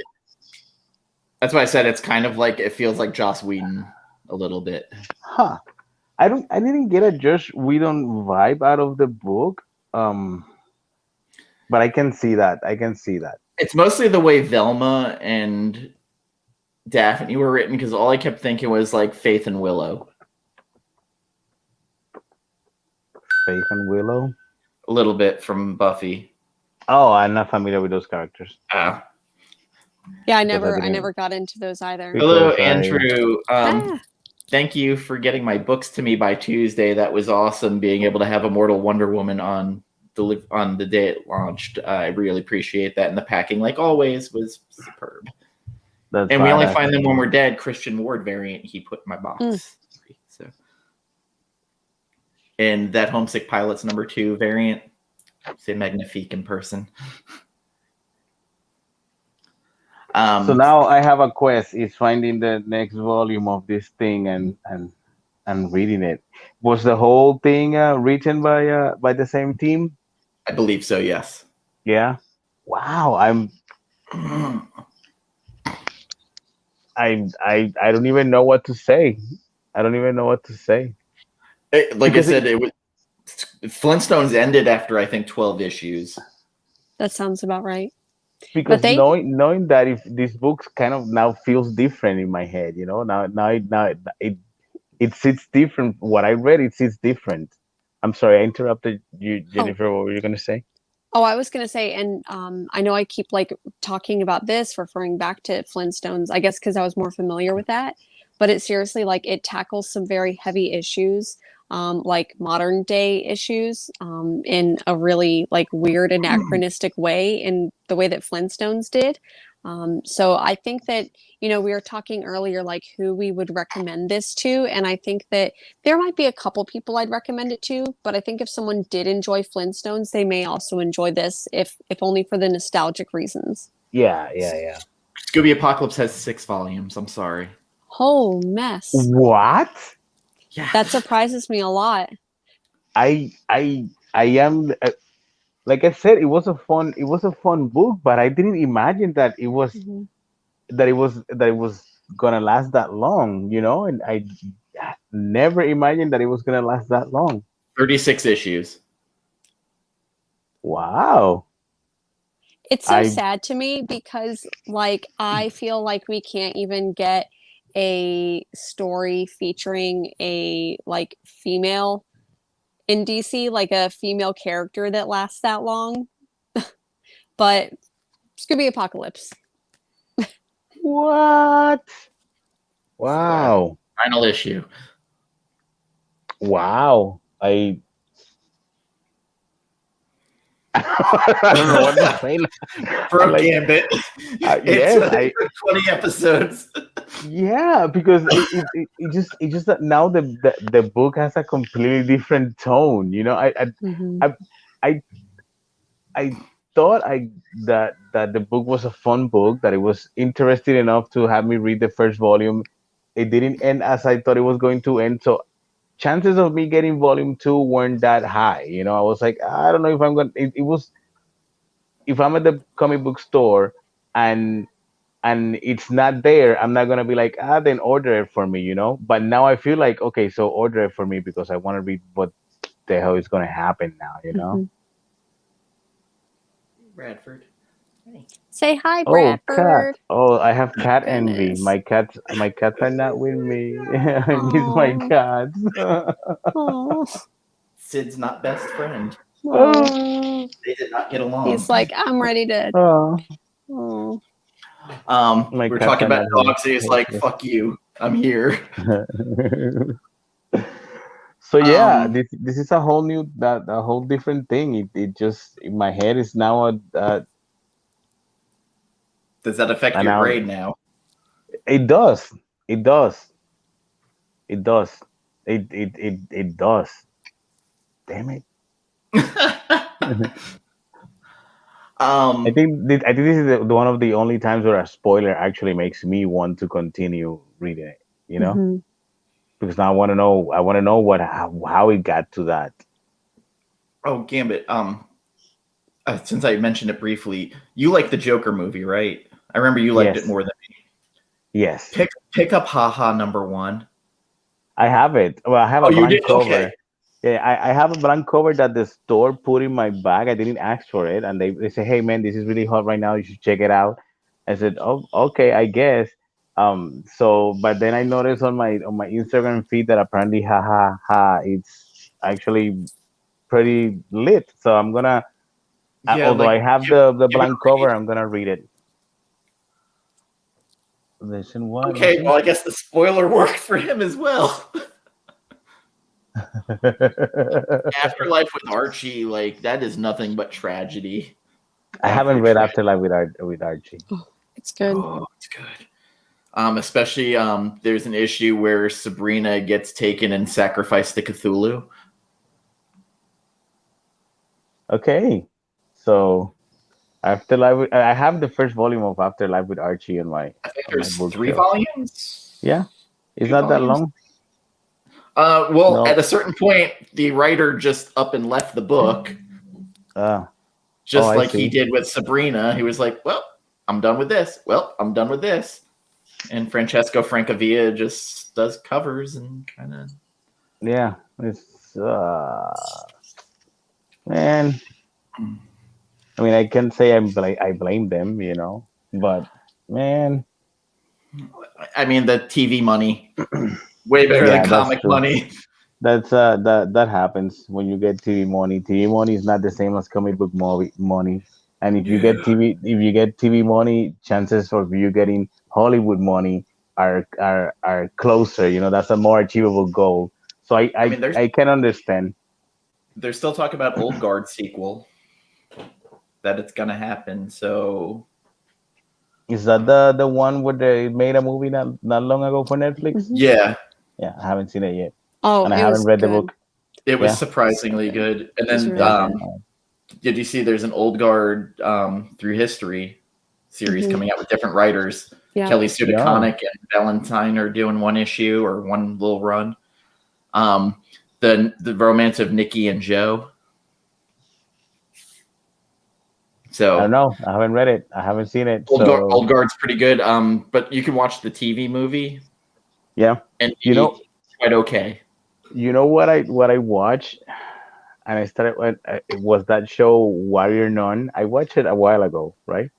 that's why I said it's kind of like it feels like Joss Whedon a little bit. Huh. I didn't get a Joss Whedon vibe out of the book. But I can see that. It's mostly the way Velma and Daphne were written, because all I kept thinking was like Faith and Willow. Faith and Willow? A little bit from Buffy. Oh, I'm not familiar with those characters. Yeah, I never got into those either. Hello, Andrew. Thank you for getting my books to me by Tuesday. That was awesome. Being able to have Immortal Wonder Woman on the day it launched. I really appreciate that. And the packing, like always, was superb. And we only find them when we're dead. Christian Ward variant he put in my box. So, and that Homesick Pilots #2 variant, c'est magnifique in person. So now I have a quest: is finding the next volume of this thing and reading it. Was the whole thing written by the same team? I believe so. Yes. Yeah. Wow. I don't even know what to say. Like I said, it was Flintstones ended after I think 12 issues. That sounds about right. Because knowing that if these books kind of now feels different in my head, now it sits different. What I read, it sits different. I'm sorry, I interrupted you, Jennifer. What were you gonna say? Oh, I was gonna say, and I know I keep like talking about this, referring back to Flintstones, I guess because I was more familiar with that. But it seriously, like, it tackles some very heavy issues, like modern day issues, in a really like weird anachronistic way, in the way that Flintstones did. So I think that, we were talking earlier, like who we would recommend this to. And I think that there might be a couple people I'd recommend it to, but I think if someone did enjoy Flintstones, they may also enjoy this, if only for the nostalgic reasons. Yeah. Scooby Apocalypse has 6 volumes. I'm sorry. Oh, mess. What? Yeah. That surprises me a lot. I am like I said, it was a fun book, but I didn't imagine that it was that it was gonna last that long, and I never imagined that it was gonna last that long. 36 issues. Wow. It's so sad to me because, like, I feel like we can't even get a story featuring a like female in DC, like a female character that lasts that long. But Scooby Apocalypse. What? Wow. Final issue. Wow. I don't know what to say. For a Gambit. Yes, 20 episodes. Yeah, because it just that now the book has a completely different tone. I thought that the book was a fun book, that it was interesting enough to have me read the first volume. It didn't end as I thought it was going to end, so chances of me getting volume 2 weren't that high. I was like, I don't know if I'm going. It was, if I'm at the comic book store and it's not there, I'm not gonna be like, then order it for me. But now I feel like, okay, so order it for me because I want to read what the hell is gonna happen now. Bradford. Hey. Say hi, Bradford. Cat. Oh, I have cat envy. My cats are not with me. I miss my cats. Sid's not best friend. Oh. They did not get along. He's like, I'm ready to. We're talking about dogs. So he's like, "Fuck you, I'm here." So yeah, this is a whole new, a whole different thing. It just, in my head is now Does that affect your grade now? It does. It does. It does. Damn it. I think this is one of the only times where a spoiler actually makes me want to continue reading it. Because now I want to know. I want to know how it got to that. Oh, Gambit. Since I mentioned it briefly, you like the Joker movie, right? I remember you liked it more than me. Yes. Pick up Haha #1. I have it. Well, I have a blank cover. Okay. Yeah, I have a blank cover that the store put in my bag. I didn't ask for it, and they say, "Hey man, this is really hot right now. You should check it out." I said, "Oh, okay, I guess." But then I noticed on my Instagram feed that apparently, it's actually pretty lit. So I'm gonna, although I have the blank cover, I'm gonna read it. Explanation what? Okay, well, I guess the spoiler worked for him as well. Afterlife with Archie, like that is nothing but tragedy. I haven't read Afterlife with Archie. Oh, it's good. Oh, it's good. Especially there's an issue where Sabrina gets taken and sacrificed to Cthulhu. Okay, so Afterlife. I have the first volume of Afterlife with Archie in my. I think there's 3 bookshelf. volumes. Yeah, it's 2 not that volumes? long. Well, No. at a certain point, the writer just up and left the book, just like he did with Sabrina. He was like, "Well, I'm done with this. Well, I'm done with this." And Francesco Francavilla just does covers and kind of. Yeah, it's man. I mean, I can say I blame them, but man. I mean, the TV money, way better than comic money. That's that happens when you get TV money. TV money is not the same as comic book money. And if you get TV money, chances of you getting Hollywood money are closer. That's a more achievable goal. So I can understand. They're still talking about Old Guard sequel, that it's gonna happen. So is that the one where they made a movie not long ago for Netflix? Yeah, I haven't seen it yet. Oh, and I haven't read the book. It was surprisingly good. And then did you see there's an Old Guard Through History series coming out with different writers? Yeah. Kelly Sue DeConnick and Valentine are doing one issue or one little run. The romance of Nikki and Joe. So I don't know. I haven't read it. I haven't seen it. Old Guard's pretty good. But you can watch the TV movie. Yeah. And it's quite okay. You know what I watched, and I started. It was that show Warrior Nun. I watched it a while ago, right?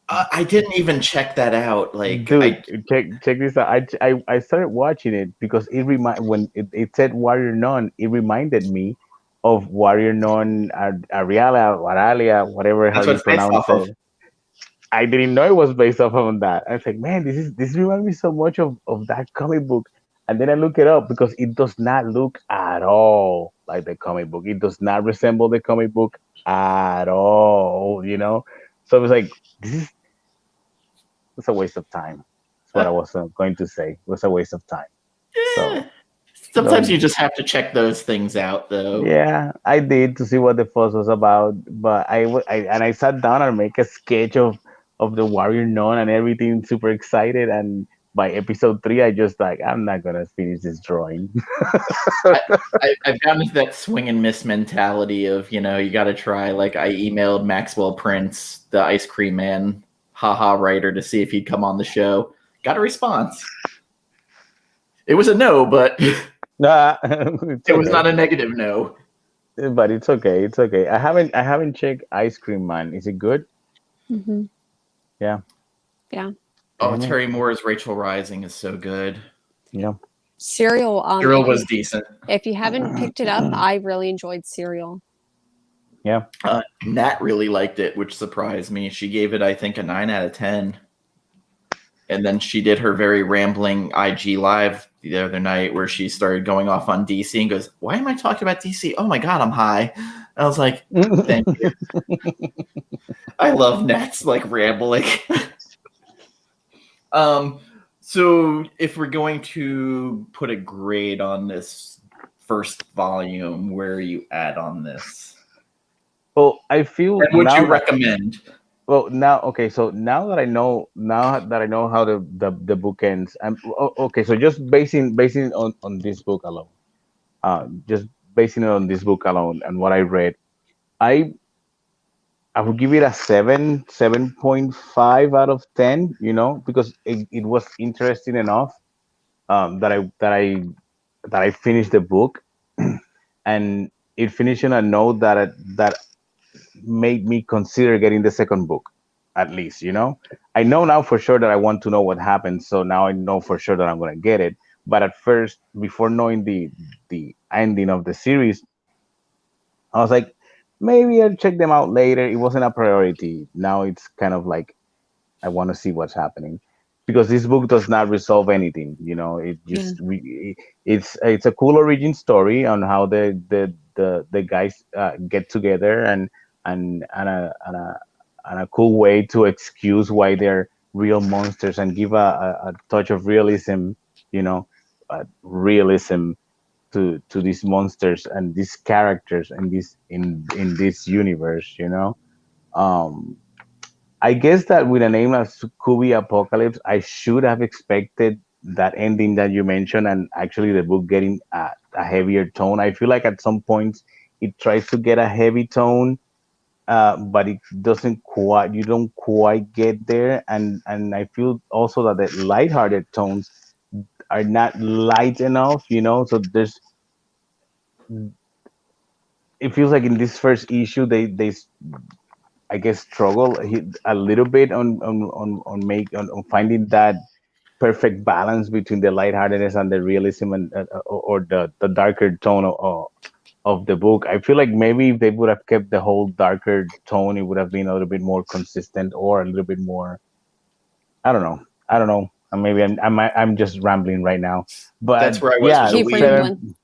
I didn't even check that out. Like, dude, check this out. I started watching it because when it said Warrior Nun, it reminded me of Warrior Nun Aralia, whatever how you pronounce it. I didn't know it was based off of that. I was like, man, this reminds me so much of that comic book. And then I look it up because it does not look at all like the comic book. It does not resemble the comic book at all, So I was like, it's a waste of time. That's what I was going to say. It was a waste of time. Yeah. Sometimes you just have to check those things out, though. Yeah, I did to see what the fuss was about. But I sat down and make a sketch of the Warrior Nun and everything, super excited. And by episode 3, I just I'm not gonna finish this drawing. I've gotten into that swing and miss mentality of you got to try. Like I emailed Maxwell Prince, the Ice Cream Man, haha writer, to see if he'd come on the show. Got a response. It was a no, but it was not a negative no. But it's okay. It's okay. I haven't checked Ice Cream Man. Is it good? Mm-hmm. Yeah. Yeah. Oh, Terry Moore's Rachel Rising is so good. Yeah. Serial. Serial was decent. If you haven't picked it up, I really enjoyed Serial. Yeah. Nat really liked it, which surprised me. She gave it, I think, a 9 out of 10. And then she did her very rambling IG live the other night where she started going off on DC and goes, "Why am I talking about DC? Oh my God, I'm high." And I was like, thank you. I love Nat's rambling. So if we're going to put a grade on this first volume, where are you at on this? Well, I feel. And would you recommend? Well, now, okay. So now that I know how the book ends, okay. So just basing on this book alone, just basing it on this book alone and what I read, I would give it a 7.5 out of 10. Because it was interesting enough that I finished the book, and it finished on a note that made me consider getting the second book, at least. I know now for sure that I want to know what happens, so now I know for sure that I'm going to get it. But at first, before knowing the ending of the series, I was like, maybe I'll check them out later. It wasn't a priority. Now it's kind of like I want to see what's happening. because this book does not resolve anything. It Yeah. just it's a cool origin story on how the guys get together, and a cool way to excuse why they're real monsters and give a touch of realism, realism to these monsters and these characters in this universe. Um, I guess that with a name like Scooby Apocalypse, I should have expected that ending that you mentioned, and actually the book getting a heavier tone. I feel like at some points it tries to get a heavy tone, but it doesn't quite. You don't quite get there, and I feel also that the lighthearted tones are not light enough. So it feels like in this first issue they I guess struggle a little bit on finding that perfect balance between the lightheartedness and the realism, and or the darker tone of the book. I feel like maybe if they would have kept the whole darker tone, it would have been a little bit more consistent, or a little bit more. I don't know. Maybe I'm just rambling right now, but That's where I was with yeah, the Keep weed. rambling.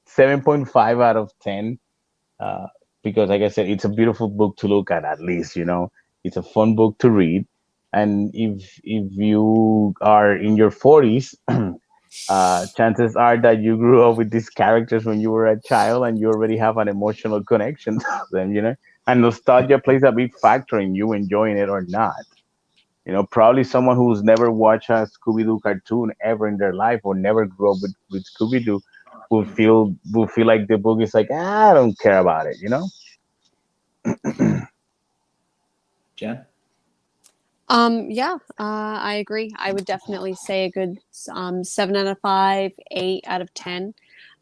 7.5 out of 10. Uh, because, like I said, it's a beautiful book to look at least, it's a fun book to read. And if you are in your 40s, chances are that you grew up with these characters when you were a child, and you already have an emotional connection to them. And nostalgia plays a big factor in you enjoying it or not. Probably someone who's never watched a Scooby-Doo cartoon ever in their life, or never grew up with Scooby-Doo, will feel like the book is like, I don't care about it. Jen? Yeah, I agree. I would definitely say a good 7 out of 5, 8 out of 10,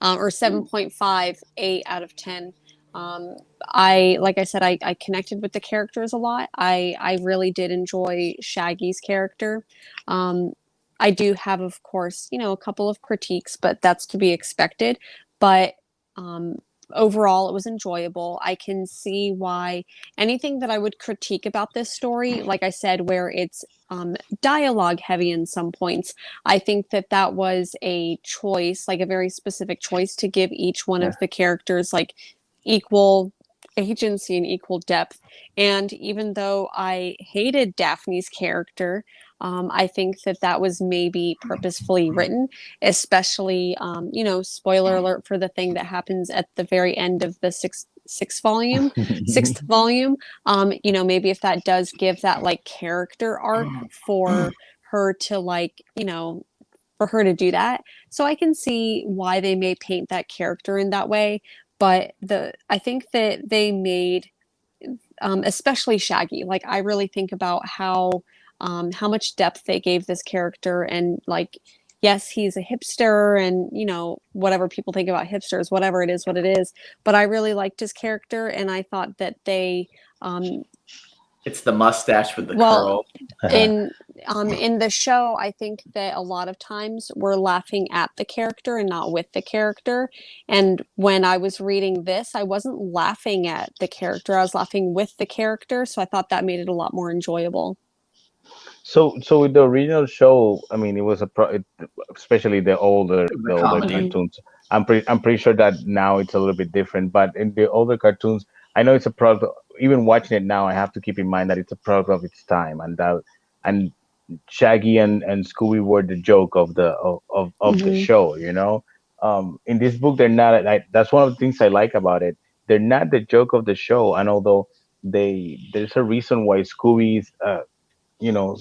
or 7.5, 8 out of 10. Like I said, I connected with the characters a lot. I really did enjoy Shaggy's character. Um, I do have, of course, a couple of critiques, but that's to be expected. But um, overall, it was enjoyable. I can see why anything that I would critique about this story, like I said, where it's dialogue heavy in some points, I think that was a choice, like a very specific choice, to give each one Yeah. of the characters like equal agency and equal depth. And even though I hated Daphne's character, I think that was maybe purposefully written, especially, spoiler alert for the thing that happens at the very end of the sixth volume. Maybe if that does give that like character arc for her to for her to do that. So I can see why they may paint that character in that way. But I think that they made, especially Shaggy, like I really think about how much depth they gave this character, and like, yes, he's a hipster, and whatever people think about hipsters, whatever, it is what it is. But I really liked his character, and I thought that they It's the mustache with the well, curl. in the show, I think that a lot of times we're laughing at the character and not with the character. And when I was reading this, I wasn't laughing at the character, I was laughing with the character. So I thought that made it a lot more enjoyable. So with the original show, I mean, it was especially the older It was the a older comedy. cartoons. I'm pretty sure that now it's a little bit different. But in the older cartoons, I know it's a product. Even watching it now, I have to keep in mind that it's a product of its time, and Shaggy and Scooby were the joke of the Hmm. show. In this book, they're not. That's one of the things I like about it. They're not the joke of the show, and although there's a reason why Scooby's you know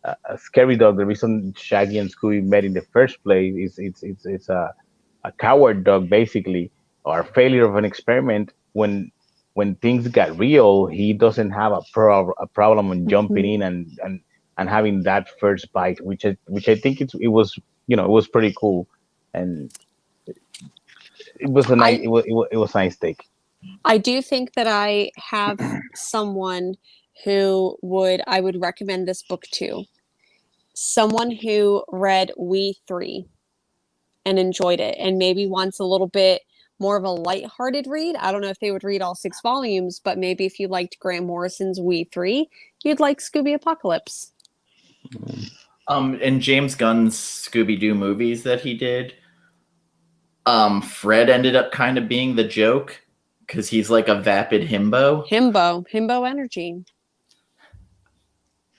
a scary dog. The reason Shaggy and Scooby met in the first place is it's a coward dog, basically, or a failure of an experiment. When things got real, he doesn't have a problem on jumping Hmm. in and having that first bite, which I think it was pretty cool, and it was a nice I it was a nice take. I do think that I have someone who I would recommend this book to. Someone who read We Three and enjoyed it, and maybe wants a little bit more of a light-hearted read. I don't know if they would read all 6 volumes, but maybe if you liked Grant Morrison's We Three, you'd like Scooby Apocalypse. In James Gunn's Scooby-Doo movies that he did, Fred ended up kind of being the joke because he's like a vapid himbo. Himbo energy.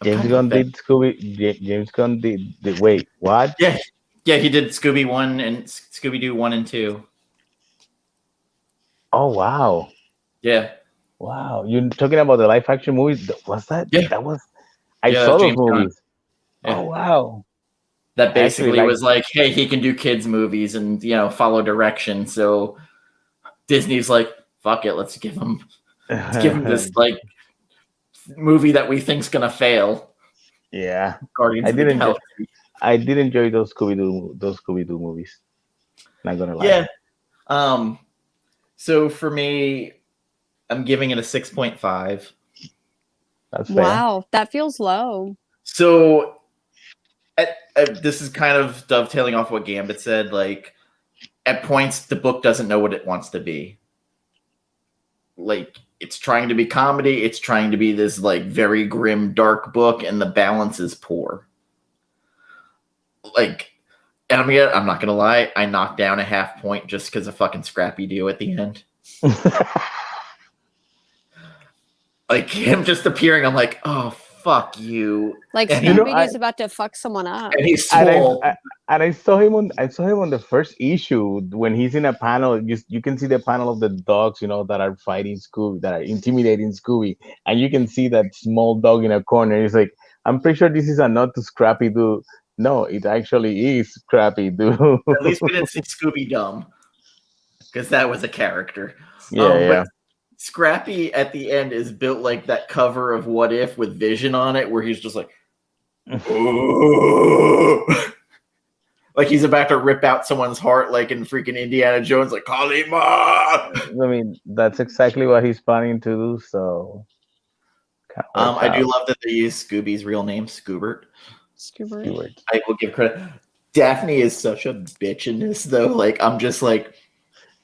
James Gunn did Scooby. James Gunn did. Wait, what? Yeah, he did Scooby 1 and Scooby-Doo 1 and 2. Oh wow. Yeah. Wow, you're talking about the live action movies? Was that? Yeah. That was. I saw those movies. Yeah. Oh wow. That basically was like, hey, he can do kids movies and follow direction. So Disney's like, fuck it, let's give him this like movie that we think's gonna fail. Yeah, Guardians of the Galaxy. I did enjoy those Scooby-Doo movies. Not gonna lie. Yeah. So for me, I'm giving it a 6.5. That's fair. Wow, that feels low. So this is kind of dovetailing off what Gambit said. Like, at points, the book doesn't know what it wants to be. Like, it's trying to be comedy. It's trying to be this, like, very grim, dark book, and the balance is poor. Like, and I'm not going to lie, I knocked down a half point just because of fucking Scrappy-Doo at the end. Like, him just appearing, I'm like, oh, fuck you. Like, Scrappy-Doo's about to fuck someone up. And he's small. And I saw him on the first issue when he's in a panel. You can see the panel of the dogs, that are fighting Scooby, that are intimidating Scooby, and you can see that small dog in a corner. He's like, I'm pretty sure this is a nod to Scrappy-Doo. No, it actually is Scrappy-Doo. At least we didn't see Scooby-Dumb, because that was a character. Yeah. But Scrappy at the end is built like that cover of What If with Vision on it, where he's just like, like he's about to rip out someone's heart, like in freaking Indiana Jones, like Kalima. I mean, that's exactly what he's planning to do. So, I do love that they use Scooby's real name, Scoobert. I will give credit. Daphne is such a bitch in this, though. Like, I'm just like,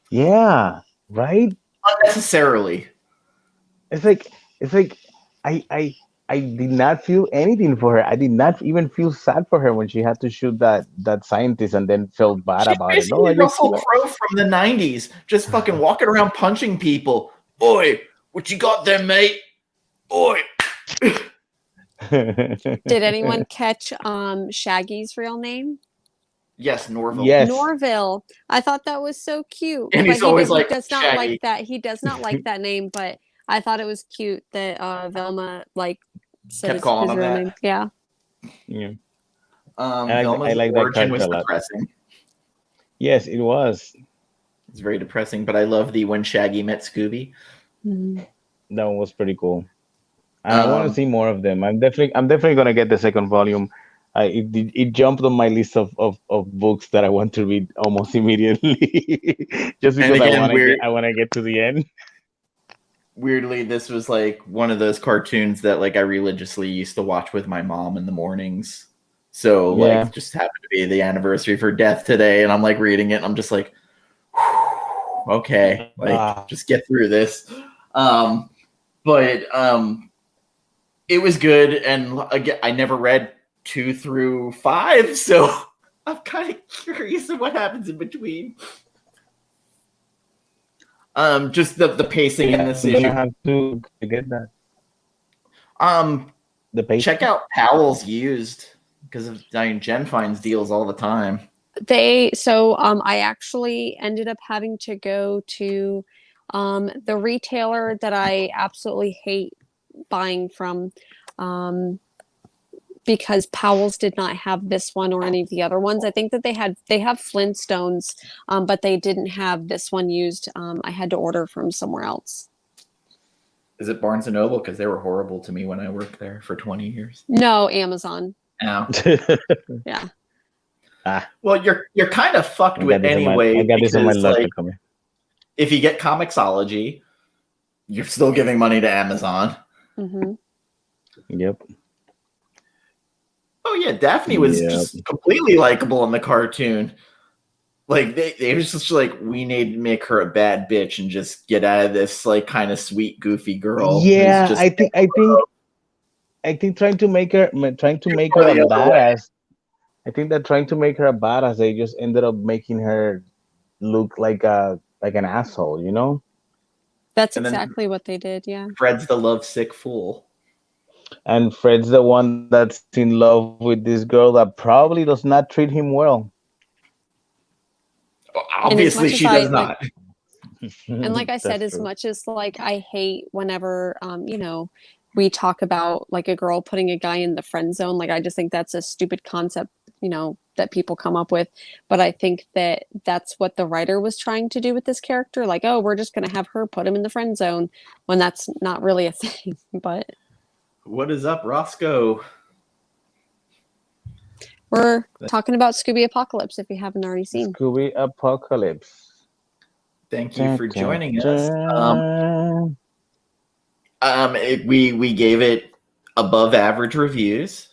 yeah, right. Unnecessarily. It's like I did not feel anything for her. I did not even feel sad for her when she had to shoot that scientist and then felt bad about it. No, Russell Crowe from the 90s, just fucking walking around punching people. Oi, what you got there, mate? Oi. Did anyone catch Shaggy's real name? Yes, Norville. Yes. Norville. I thought that was so cute. And he's always like, he does not Shaggy. like that. He does not like that name, but I thought it was cute that Velma said kept calling him real that. name. Yeah. Yeah. Velma's I like origin that was a lot. depressing. Yes, it was. It's very depressing, but I love the When Shaggy Met Scooby. Mm-hmm. That one was pretty cool. I want to see more of them. I'm definitely gonna get the second volume. It jumped on my list of books that I want to read almost immediately, just because I want to get to the end. Weirdly, this was like one of those cartoons that like I religiously used to watch with my mom in the mornings. So like, just happened to be the anniversary of her death today, and I'm like reading it, and I'm just like, okay, like just get through this. But it was good, and again, I never read 2 through 5, so I'm kind of curious of what happens in between. Just the pacing in this issue. I have to get that. The pacing. Check out Powell's Used, because Jen finds deals all the time. I actually ended up having to go to the retailer that I absolutely hate buying from, because Powell's did not have this one or any of the other ones. I think that they have Flintstones, but they didn't have this one used. I had to order from somewhere else. Is it Barnes & Noble? Because they were horrible to me when I worked there for 20 years. No, Amazon. Oh. Yeah. Well, you're kind of fucked with anyway. I got this on my left. If you get Comixology, you're still giving money to Amazon. Mm-hmm. Yep. Oh yeah, Daphne was just completely likable in the cartoon. Like they was just like, we need to make her a bad bitch and just get out of this like kind of sweet, goofy girl. Yeah, I think I think trying to make her a badass. I think that trying to make her a badass, they just ended up making her look like an asshole, you know? That's And then exactly what they did. Yeah. Fred's the lovesick fool. And Fred's the one that's in love with this girl that probably does not treat him well. Obviously, she does not. And like I said, as much as like I hate whenever we talk about like a girl putting a guy in the friend zone, like I just think that's a stupid concept, that people come up with. But I think that that's what the writer was trying to do with this character. Like, oh, we're just going to have her put him in the friend zone when that's not really a thing. But what is up, Roscoe? We're talking about Scooby Apocalypse if you haven't already seen. Scooby Apocalypse. Thank you for joining us. We gave it above average reviews.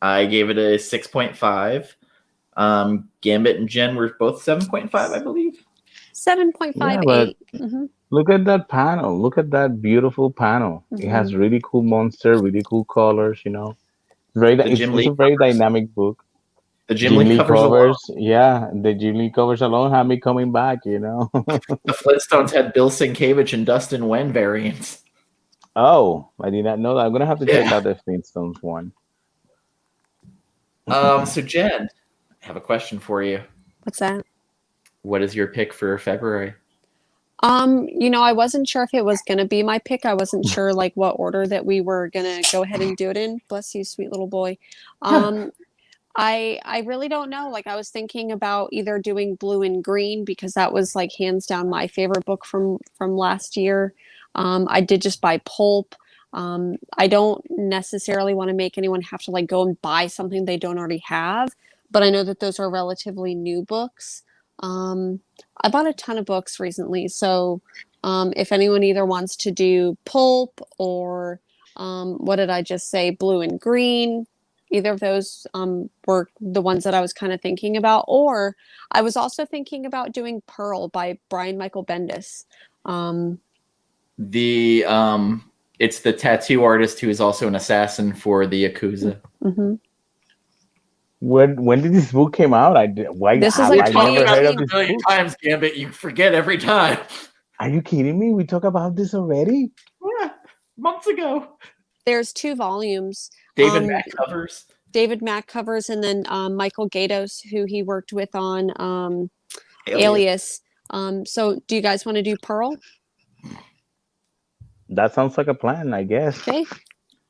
I gave it a 6.5. Gambit and Jen were both 7.5, I believe. 7.58. Yeah, look at that panel. Look at that beautiful panel. It has really cool monster, really cool colors, It's a very dynamic book. The Jim Lee covers, yeah, the Jim Lee covers alone have me coming back, The Flintstones had Bill Sienkiewicz and Dustin Wen variants. Oh, I did not know that. I'm gonna have to check out the Flintstones one. So Jen, I have a question for you. What's that? What is your pick for February? I wasn't sure if it was gonna be my pick. I wasn't sure like what order that we were gonna go ahead and do it in. Bless you, sweet little boy. I really don't know. Like I was thinking about either doing Blue and Green because that was like hands down my favorite book from last year. I did just buy Pulp. I don't necessarily want to make anyone have to like go and buy something they don't already have, but I know that those are relatively new books. I bought a ton of books recently, so if anyone either wants to do Pulp or what did I just say, Blue and Green, either of those were the ones that I was kind of thinking about. Or I was also thinking about doing Pearl by Brian Michael Bendis. It's the tattoo artist who is also an assassin for the Yakuza. Mm-hmm. When did this book came out? This is like I never heard of this book. Times, Gambit, you forget every time. Are you kidding me? We talked about this already? Yeah, months ago. There's 2 volumes. David Mack covers. David Mack covers, and then Michael Gaydos, who he worked with on Alias. So do you guys want to do Pearl? That sounds like a plan, I guess. Okay,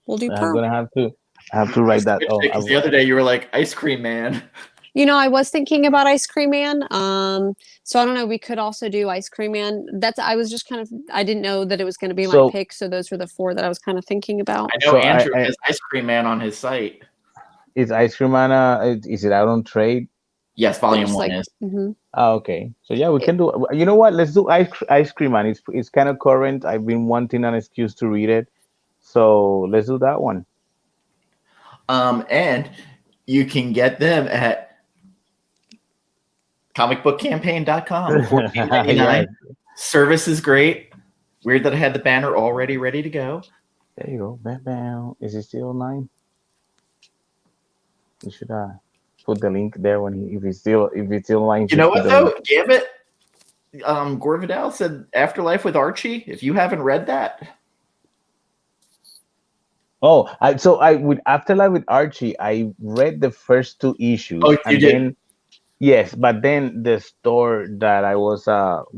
we'll do Pearl. I'm gonna have to write that. The other day you were like Ice Cream Man. I was thinking about Ice Cream Man. So I don't know. We could also do Ice Cream Man. I was just I didn't know that it was going to be my pick. So those were the 4 that I was kind of thinking about. I know Andrew has Ice Cream Man on his site. Is Ice Cream Man? Is it out on trade? Yes, volume 1 is. Mm-hmm. Oh, okay. So yeah, we can do. You know what? Let's do Ice Cream Man. It's kind of current. I've been wanting an excuse to read it, so let's do that one. And you can get them at comicbookcampaign.com. $14.99. Yes. Service is great. Weird that I had the banner already ready to go. There you go. Bam, bam. Is it still 9? You should put the link there if it's still 9. You know what though? Gambit. Gore Vidal said Afterlife with Archie. If you haven't read that. Oh, with Afterlife with Archie, I read the first 2 issues. Oh, you did? Yes, but then the store that I was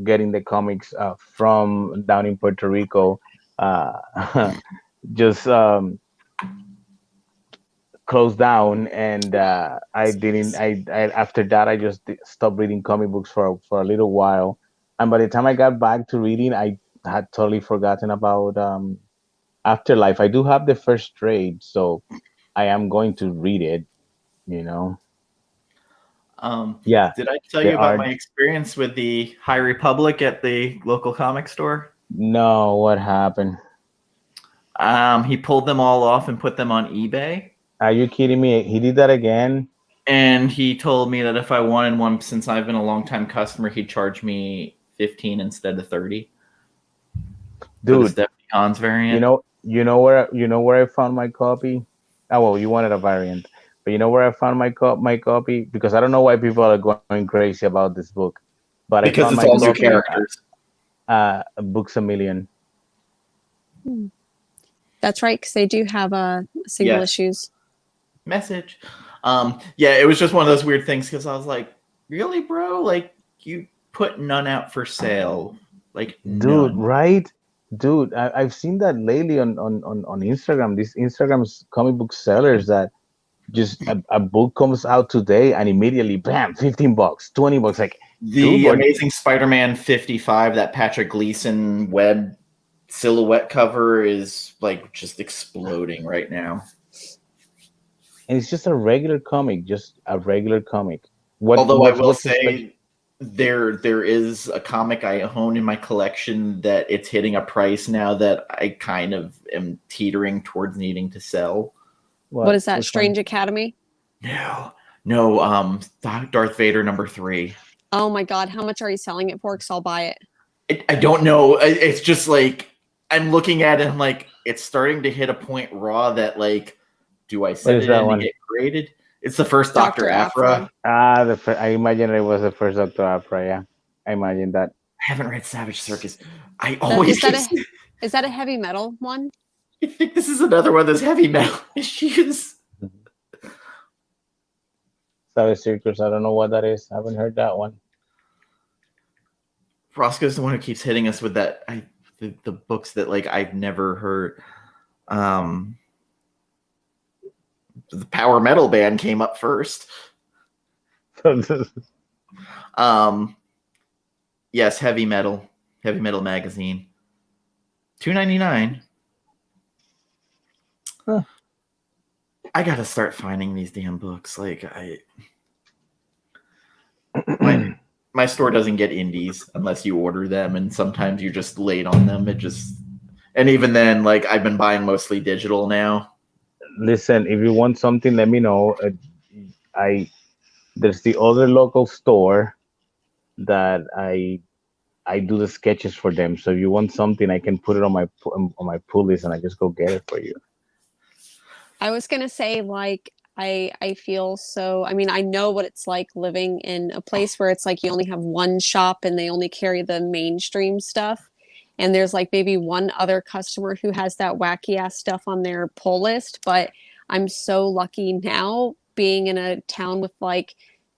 getting the comics from down in Puerto Rico just closed down, and after that I just stopped reading comic books for a little while. And by the time I got back to reading, I had totally forgotten about Afterlife. I do have the first trade, so I am going to read it, Yeah. Did I tell you about my experience with the High Republic at the local comic store? No, what happened? He pulled them all off and put them on eBay. Are you kidding me? He did that again? And he told me that if I wanted one, since I've been a long-time customer, he'd charge me $15 instead of $30. Dude, Stephanie Hans variant. You know where I found my copy? Oh well, you wanted a variant, but you know where I found my copy, because I don't know why people are going crazy about this book, but I found Because my it's all new copy characters. Books a Million. That's right, because they do have single Yes. issues. Message. Yeah, it was just one of those weird things because I was like, really, bro? Like, you put none out for sale. Like, Dude, none. right? Dude, I've seen that lately on Instagram. These Instagram's comic book sellers that just a book comes out today and immediately bam, $15, $20. Like, dude, The Amazing Spider-Man 55, that Patrick Gleason web silhouette cover is like just exploding right now. and it's just a regular comic, just a regular comic. Although I will What's the special? say there is a comic I own in my collection that it's hitting a price now that I kind of am teetering towards needing to sell. What is that? Which Strange one? Academy? No, Darth Vader #3. Oh my god, how much are you selling it for? Because I'll buy it. I don't know. It's just like I'm looking at it and I'm like, it's starting to hit a point raw that like, do I set it in to get graded? It's the first Dr. Aphra. I imagine it was the first Dr. Aphra. Yeah, I imagine that. I haven't read Savage Circus. I always Is that a heavy metal one? I think this is another one of those heavy metal issues. Savage Circus. I don't know what that is. I haven't heard that one. Roscoe's the one who keeps hitting us with that. The books that like I've never heard. The Power Metal Band came up first. Yes, Heavy Metal Magazine, $2.99. Huh. I gotta start finding these damn books. Like my store doesn't get indies unless you order them, and sometimes you're just late on them. And even then, like I've been buying mostly digital now. Listen, if you want something, let me know. There's the other local store that I do the sketches for them. So if you want something, I can put it on my pull list, and I just go get it for you. I was gonna say, like, I feel so. I mean, I know what it's like living in a place where it's like you only have one shop and they only carry the mainstream stuff. And there's like maybe one other customer who has that wacky ass stuff on their pull list. But I'm so lucky now being in a town with like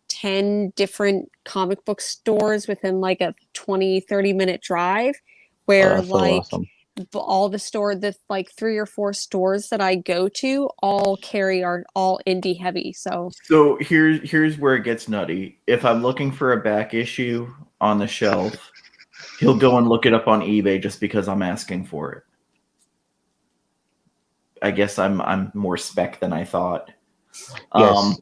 10 different comic book stores within like a 20-30 minute drive where that's so like awesome. all the like 3 or 4 stores that I go to all are all indie heavy. So here's where it gets nutty. If I'm looking for a back issue on the shelf, he'll go and look it up on eBay just because I'm asking for it. I guess I'm more spec than I thought. Yes.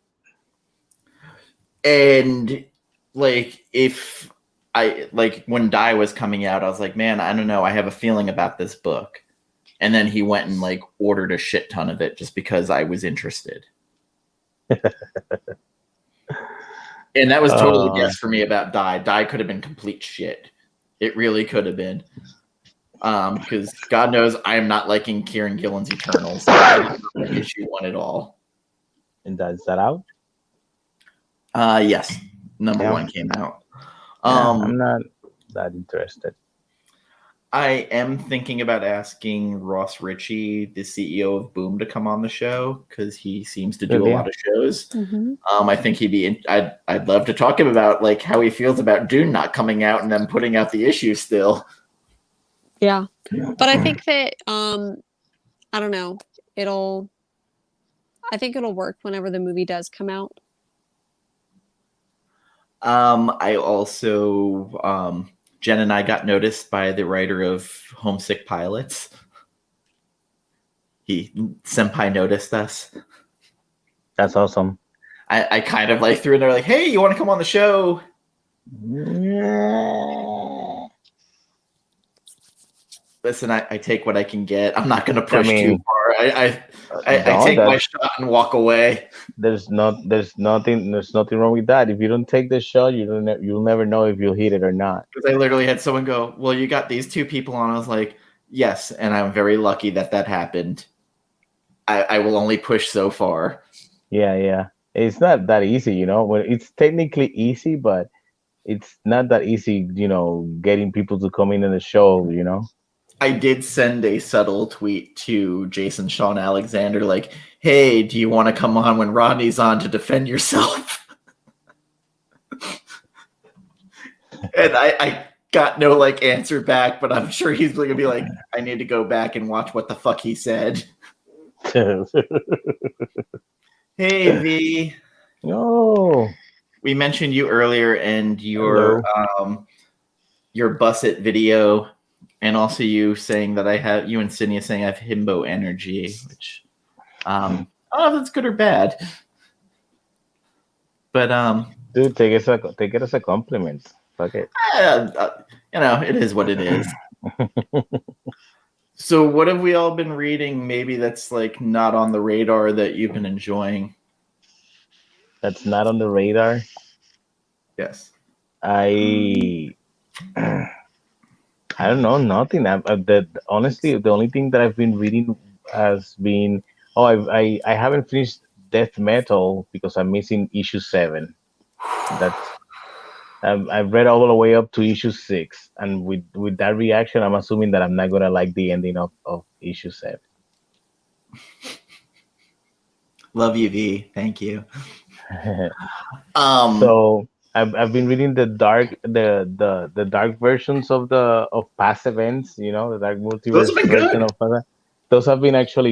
And like if I like when Die was coming out, I was like, man, I don't know. I have a feeling about this book. And then he went and like ordered a shit ton of it just because I was interested. And that was totally a guess for me about Die. Die could have been complete shit. It really could have been. Because God knows I am not liking Kieran Gillen's Eternals. I didn't like issue 1 at all. And is that out? Yes. Number 1 came out. I'm not that interested. I am thinking about asking Ross Ritchie, the CEO of Boom, to come on the show because he seems to do a lot of shows. Mm-hmm. I think he'd be. I'd love to talk to him about like how he feels about Dune not coming out and them putting out the issue still. Yeah, but I think that I don't know. I think it'll work whenever the movie does come out. I also Jen and I got noticed by the writer of Homesick Pilots. Senpai noticed us. That's awesome. I kind of like threw in there like, hey, you want to come on the show? Listen, I take what I can get. I'm not going to push too far. I take my shot and walk away. There's nothing wrong with that. If you don't take the shot, you'll never know if you'll hit it or not. Because I literally had someone go, well, you got these 2 people on. I was like, Yes, and I'm very lucky that happened. I will only push so far. Yeah. It's not that easy, you know. Well, it's technically easy, but it's not that easy, you know, getting people to come in on the show, you know. I did send a subtle tweet to Jason Sean Alexander, like, "Hey, do you want to come on when Rodney's on to defend yourself?" And I got no like answer back, but I'm sure he's gonna be like, "I need to go back and watch what the fuck he said." Hey V, No. we mentioned you earlier and Hello. your Busset video, and also you saying that I have you and Sydney saying I have himbo energy, which I don't know if that's good or bad. But Dude, take it as a compliment. Fuck it. you know, it is what it is. So what have we all been reading maybe that's like not on the radar that you've been enjoying? That's not on the radar. Yes. I don't know, nothing. Honestly, the only thing that I've been reading has been I haven't finished Death Metal because I'm missing issue 7. That's I've read all the way up to issue 6, and with that reaction, I'm assuming that I'm not gonna like the ending of issue 7. Love you, V. Thank you. So I've been reading the dark versions of past events, you know, the dark Those multiverse have been version good. of past. Those have been actually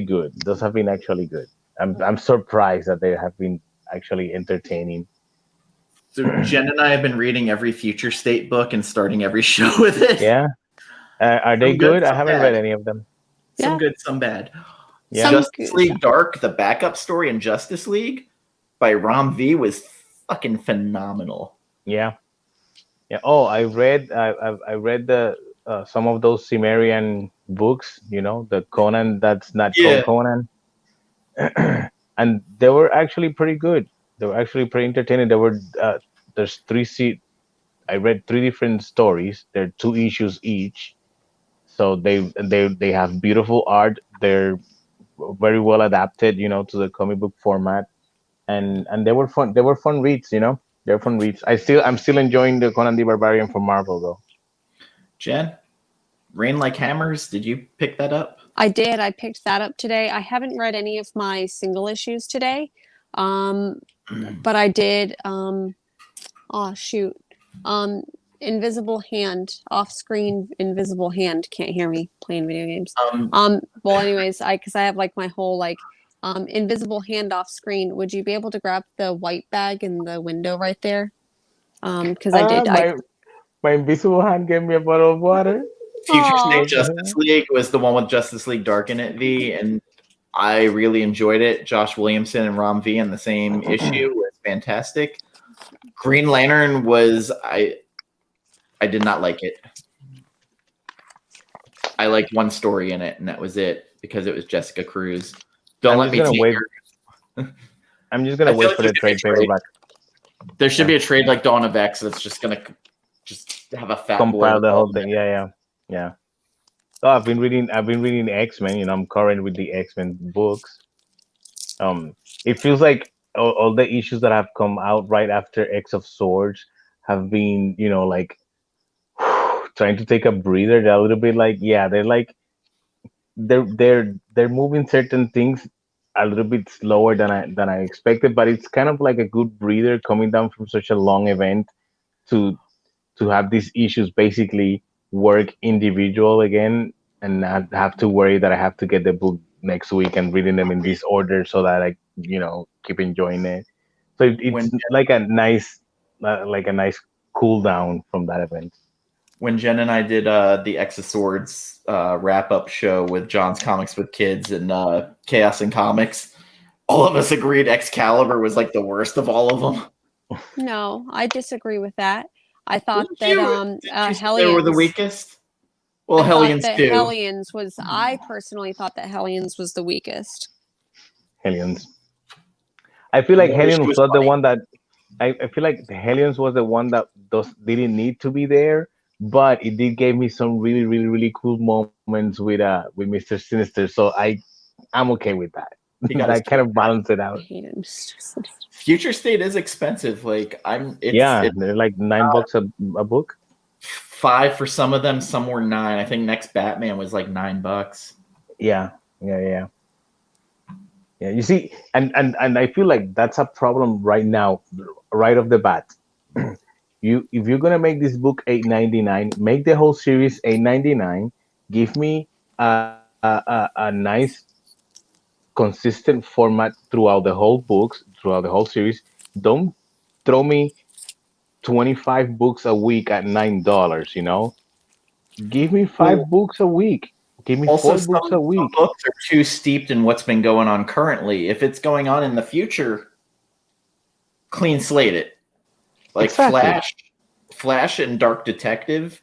good. I'm surprised that they have been actually entertaining. So Jen and I have been reading every Future State book and starting every show with it. Yeah. Are they Some good, good? I some haven't bad. read any of them. Some Yeah. good, some bad. Yeah. Justice League Dark, the backup story in Justice League by Ram V was fucking phenomenal. Yeah. Oh, I read the some of those Cimmerian books, you know, the Conan that's not called Conan. And they were actually pretty good. They were actually pretty entertaining. There's I read 3 different stories. They're 2 issues each. So they have beautiful art. They're very well adapted, you know, to the comic book format. And they were fun. They were fun reads, you know. They're fun reads. I'm still enjoying the Conan the Barbarian from Marvel though. Jen, Rain Like Hammers, did you pick that up? I did. I picked that up today. I haven't read any of my single issues today. But I did oh shoot. Invisible Hand, off-screen Invisible Hand can't hear me playing video games. Well anyways, because I have like my whole like Invisible Hand off screen. Would you be able to grab the white bag in the window right there? Because I did. My invisible hand gave me a bottle of water. Future State Justice League was the one with Justice League Dark in it, V, and I really enjoyed it. Josh Williamson and Ram V in the same issue was fantastic. Green Lantern was I did not like it. I liked one story in it, and that was it because it was Jessica Cruz. Don't let me take your... I'm just gonna wait for the trade paperback. There should be a trade like Dawn of X that's just gonna just have a fat compile the whole thing. Yeah. So I've been reading X-Men. You know, I'm current with the X-Men books. It feels like all the issues that have come out right after X of Swords have been, you know, like trying to take a breather. They're a little bit like, yeah, they're like they're moving certain things a little bit slower than I expected, but it's kind of like a good breather coming down from such a long event to have these issues basically work individual again and not have to worry that I have to get the book next week and reading them in this order so that I, you know, keep enjoying it. So it's like a nice cool down from that event. When Jen and I did the X of Swords wrap-up show with John's Comics with Kids and Chaos and Comics, all of us agreed Excalibur was like the worst of all of them. No, I disagree with that. I thought that Hellions they were the weakest. Well, Hellions too. Hellions was. I personally thought that Hellions was the weakest. Hellions. I feel like Hellions was the one that I feel like the Hellions was the one that didn't need to be there, but it did give me some really, really, really cool moments with Mr. Sinister. So I'm okay with that. He got his That kind of balance it I out. hate him. Future State is expensive. Like Yeah, it's they're like $9 a book. 5 for some of them. Some were 9. I think next Batman was like $9. Yeah, yeah. You see, and I feel like that's a problem right now, right off the bat. If you're gonna make this book $8.99, make the whole series $8.99. Give me a nice consistent format throughout the whole books, throughout the whole series. Don't throw me 25 books a week at $9. Give me Well, 5 books a week. Give me also, 4 books a some week. books are too steeped in what's been going on currently. If it's going on in the future, clean slate it. Like Exactly. Flash and Dark Detective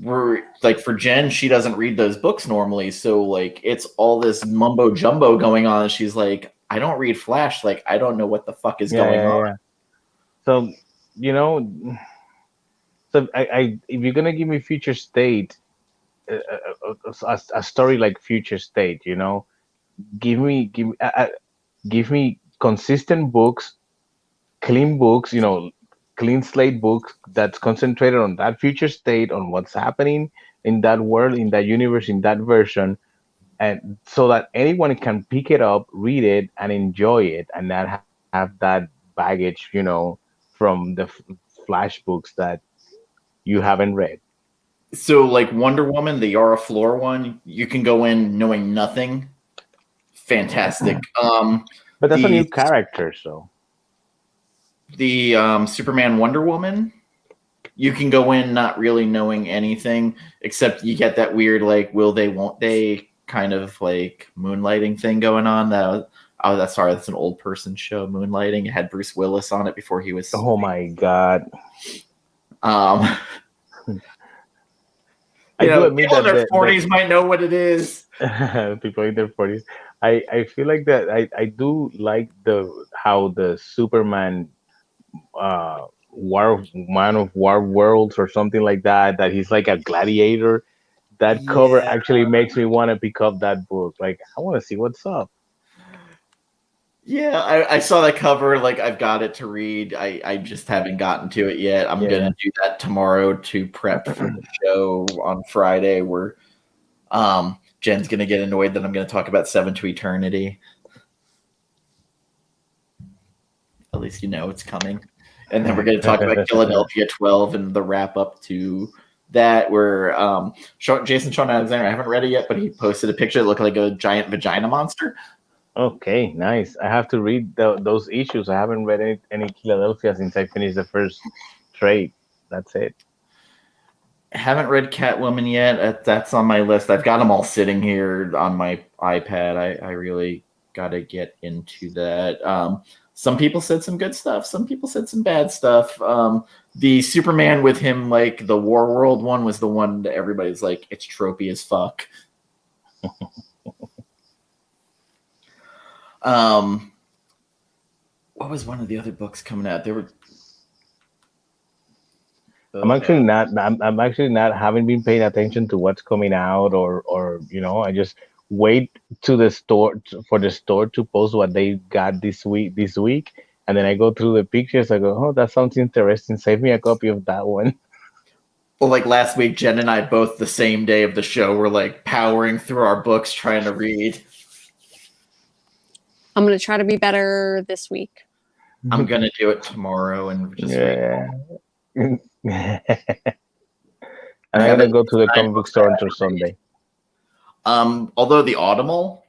were like, for Jen, she doesn't read those books normally, so like it's all this mumbo jumbo going on. And she's like, I don't read Flash. Like, I don't know what the fuck is going on. Yeah. So, you know, so if you're gonna give me Future State, a story like Future State, give me consistent books, clean books, clean slate books that's concentrated on that future state, on what's happening in that world, in that universe, in that version, and so that anyone can pick it up, read it, and enjoy it, and not have that baggage, from the flash books that you haven't read. So like Wonder Woman, the Yara Flor one, you can go in knowing nothing. Fantastic. But that's a new The character, so Superman Wonder Woman, you can go in not really knowing anything, except you get that weird like will they won't they kind of like moonlighting thing going on. That's an old person show, Moonlighting. It had Bruce Willis on it before he was. oh my god. Um, I do admit people in that their 40s might know what it is. people in their 40s. I feel like that I do like the how the Superman War Man of War Worlds or something like that he's like a gladiator. That cover Yeah. actually makes me want to pick up that book. Like I want to see what's up. Yeah, I saw that cover. Like, I've got it to read. I just haven't gotten to it yet. I'm Yeah. gonna do that tomorrow to prep for the show on Friday, where Jen's gonna get annoyed that I'm gonna talk about Seven to Eternity. At least you know it's coming. And then we're gonna talk about Philadelphia 12 and the wrap up to that, where Jason Sean Alexander, I haven't read it yet, but he posted a picture that looked like a giant vagina monster. Okay, nice. I have to read those issues. I haven't read any Philadelphia since I finished the first trade. That's it. Haven't read Catwoman yet. That's on my list. I've got them all sitting here on my iPad. I really got to get into that. Some people said some good stuff. Some people said some bad stuff. The Superman with him, like the War World one, was the one that everybody's like, it's tropey as fuck. What was one of the other books coming out? There were. I'm actually not. I'm actually not. Haven't been paying attention to what's coming out, or I just wait to the store for the store to post what they got this week. And then I go through the pictures. I go, oh, that sounds interesting. Save me a copy of that one. Well, like last week, Jen and I both the same day of the show were like powering through our books trying to read. I'm going to try to be better this week. I'm going to do it tomorrow and just read. And I'm going to go to the comic book store until Sunday. Although the Audible,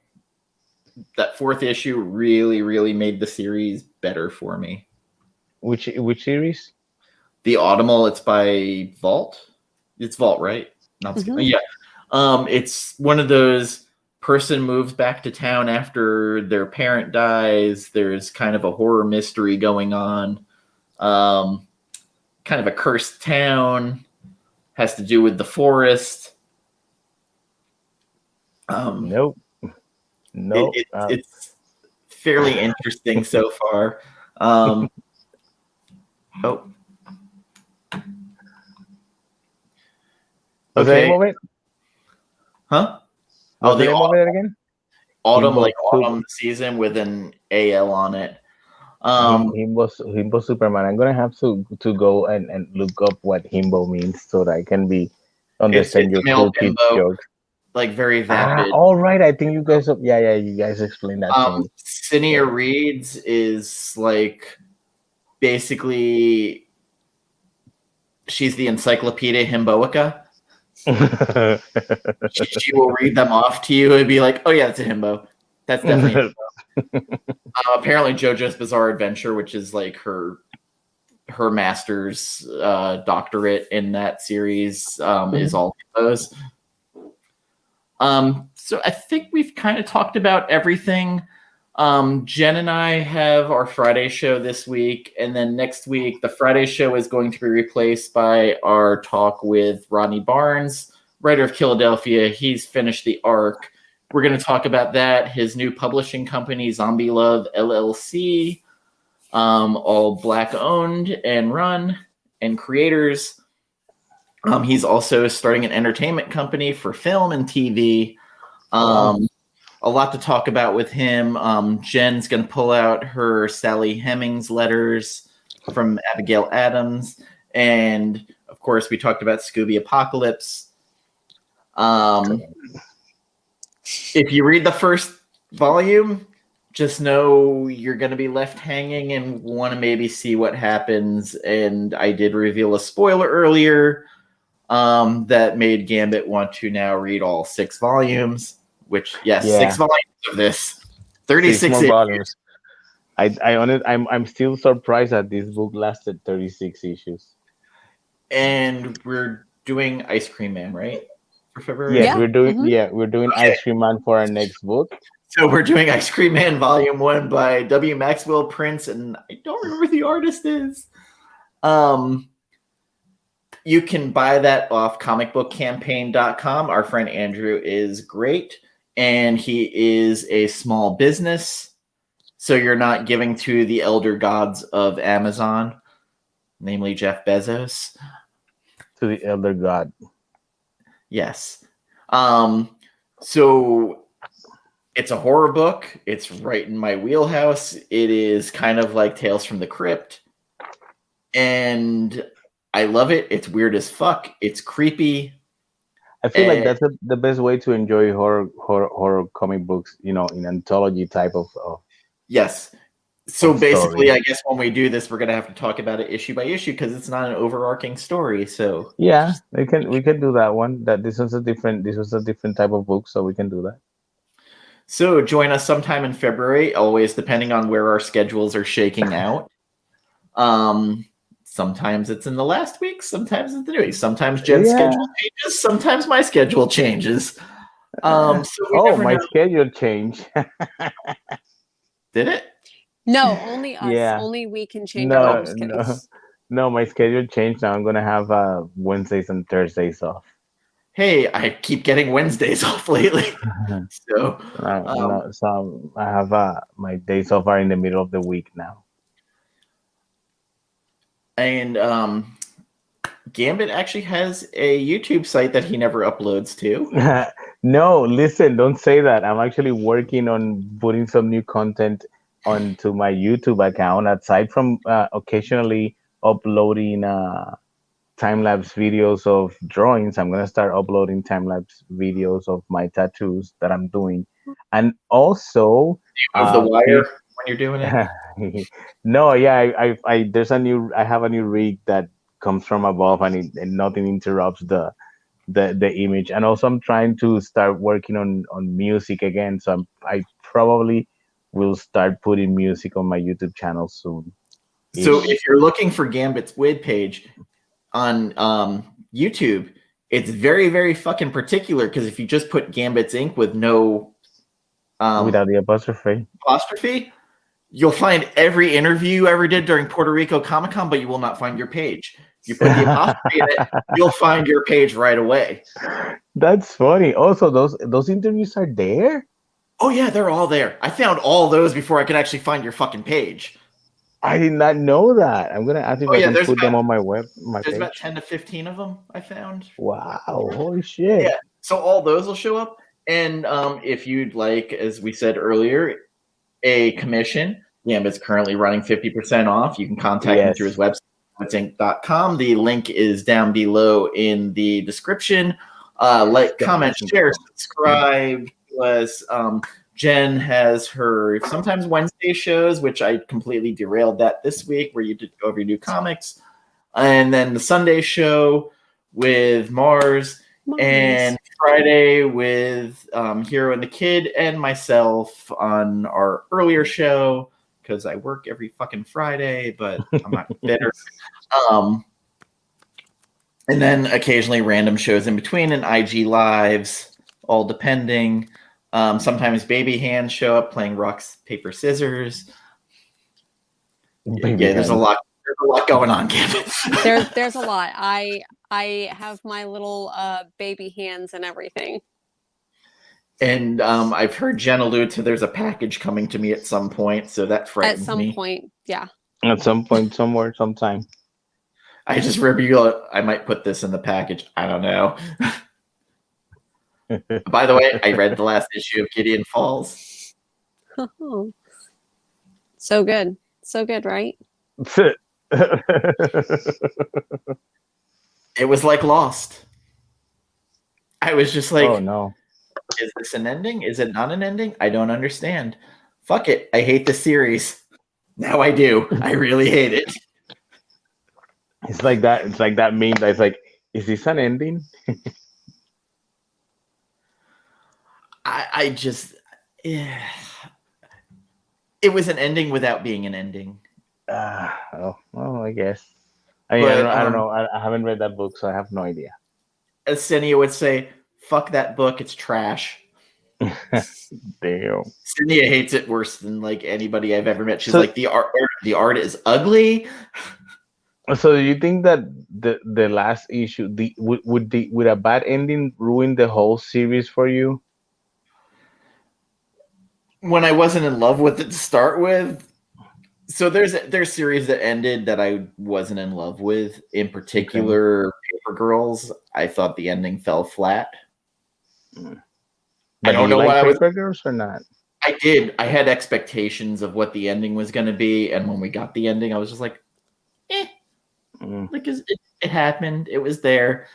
that 4th issue really, really made the series better for me. Which series? The Audible, it's by Vault. It's Vault, right? Not Yeah. It's one of those person moves back to town after their parent dies. There's kind of a horror mystery going on. Kind of a cursed town. Has to do with the forest. Nope. It's fairly interesting so far. What's the name of it? Huh? What's the name of it again? Autumn, like autumn season with an AL on it. Himbo Superman. I'm gonna have to go and look up what himbo means so that I can understand your cool kid jokes. Like very vapid. All right. I think you guys. You guys explained that to me. Cinia Reads is like basically she's the Encyclopedia Himboica. she will read them off to you and be like, "Oh yeah, that's a himbo. That's definitely a himbo." Apparently, JoJo's Bizarre Adventure, which is like her master's doctorate in that series, is all himbos. So I think we've kind of talked about everything. Jen and I have our Friday show this week, and then next week the Friday show is going to be replaced by our talk with Rodney Barnes, writer of Philadelphia. He's finished the arc. We're going to talk about that, his new publishing company, Zombie Love LLC, all Black owned and run and creators. He's also starting an entertainment company for film and TV. A lot to talk about with him. Jen's going to pull out her Sally Hemings letters from Abigail Adams. And, of course, we talked about Scooby Apocalypse. If you read the first volume, just know you're going to be left hanging and want to maybe see what happens. And I did reveal a spoiler earlier that made Gambit want to now read all 6 volumes. Which 6 volumes of this, 36 volumes. I'm still surprised that this book lasted 36 issues. And we're doing Ice Cream Man, right? For February. Yeah, we're doing Ice Cream Man for our next book. So we're doing Ice Cream Man Volume 1 by W. Maxwell Prince, and I don't remember who the artist is. You can buy that off comicbookcampaign.com. Our friend Andrew is great. And he is a small business, so you're not giving to the elder gods of Amazon, namely Jeff Bezos. To the elder god. Yes. So it's a horror book. It's right in my wheelhouse. It is kind of like Tales from the Crypt. And I love it. It's weird as fuck. It's creepy. I feel like that's the best way to enjoy horror comic books, in anthology type of yes. So basically, story. I guess when we do this, we're gonna have to talk about it issue by issue because it's not an overarching story. So yeah, we can do that one. That this was a different type of book, so we can do that. So join us sometime in February, always depending on where our schedules are shaking out. Sometimes it's in the last week, sometimes it's the new week. Sometimes Jen's schedule changes, sometimes my schedule changes. So my schedule changed. Did it? No, only us. Yeah. Only we can change our own schedules. No, my schedule changed. Now I'm gonna have Wednesdays and Thursdays off. Hey, I keep getting Wednesdays off lately. So I have my days off are in the middle of the week now. And Gambit actually has a YouTube site that he never uploads to. No, listen, don't say that. I'm actually working on putting some new content onto my YouTube account. Aside from occasionally uploading time-lapse videos of drawings, I'm going to start uploading time-lapse videos of my tattoos that I'm doing. And also... of the wire when you're doing it? No, yeah, I have a new rig that comes from above and nothing interrupts the image. And also I'm trying to start working on music again. So I probably will start putting music on my YouTube channel soon. So if you're looking for Gambit's webpage on YouTube, it's very, very fucking particular because if you just put Gambit's Inc. with no without the apostrophe, you'll find every interview you ever did during Puerto Rico Comic-Con, but you will not find your page. You put the apostrophe in it, you'll find your page right away. That's funny. Also, those interviews are there? Oh yeah, they're all there. I found all those before I could actually find your fucking page. I did not know that. I'm gonna ask if I can put them on my There's page. about 10 to 15 of them I found. Wow! Holy shit! Yeah, so all those will show up, and if you'd like, as we said earlier, a commission, Gambit's currently running 50% off. You can contact him through his website, gambitsinc.com. The link is down below in the description. Like, comment, share, subscribe to us. Jen has her sometimes Wednesday shows, which I completely derailed that this week, where you did go over your new comics. And then the Sunday show with Mars. And Friday with Hero and the Kid and myself on our earlier show, because I work every fucking Friday, but I'm not bitter. And then occasionally random shows in between and IG lives, all depending. Sometimes baby hands show up playing rock, paper, scissors. There's a lot. There's a lot going on, Gambit. There's a lot. I have my little baby hands and everything. And I've heard Jen allude to there's a package coming to me at some point, so that frightens me. At some point, yeah. At some point, somewhere, sometime. I just remember I might put this in the package. I don't know. By the way, I read the last issue of Gideon Falls. So good. So good, right? It was like Lost. I was just like, oh no. Is this an ending? Is it not an ending? I don't understand. Fuck it. I hate the series. Now I do. I really hate it. It's like that. It's like that meme that's like, is this an ending? I just, yeah. It was an ending without being an ending. Well, I guess. I don't know. I haven't read that book, so I have no idea. As Cinia would say, fuck that book. It's trash. Damn. Cinia hates it worse than like anybody I've ever met. She's like, the art is ugly. So do you think that the last issue, would a bad ending ruin the whole series for you? When I wasn't in love with it to start with. So there's series that ended that I wasn't in love with. In particular, Paper Girls. I thought the ending fell flat. But I don't know what I was. Paper Girls or not? I did. I had expectations of what the ending was going to be, and when we got the ending, I was just like, like it happened. It was there.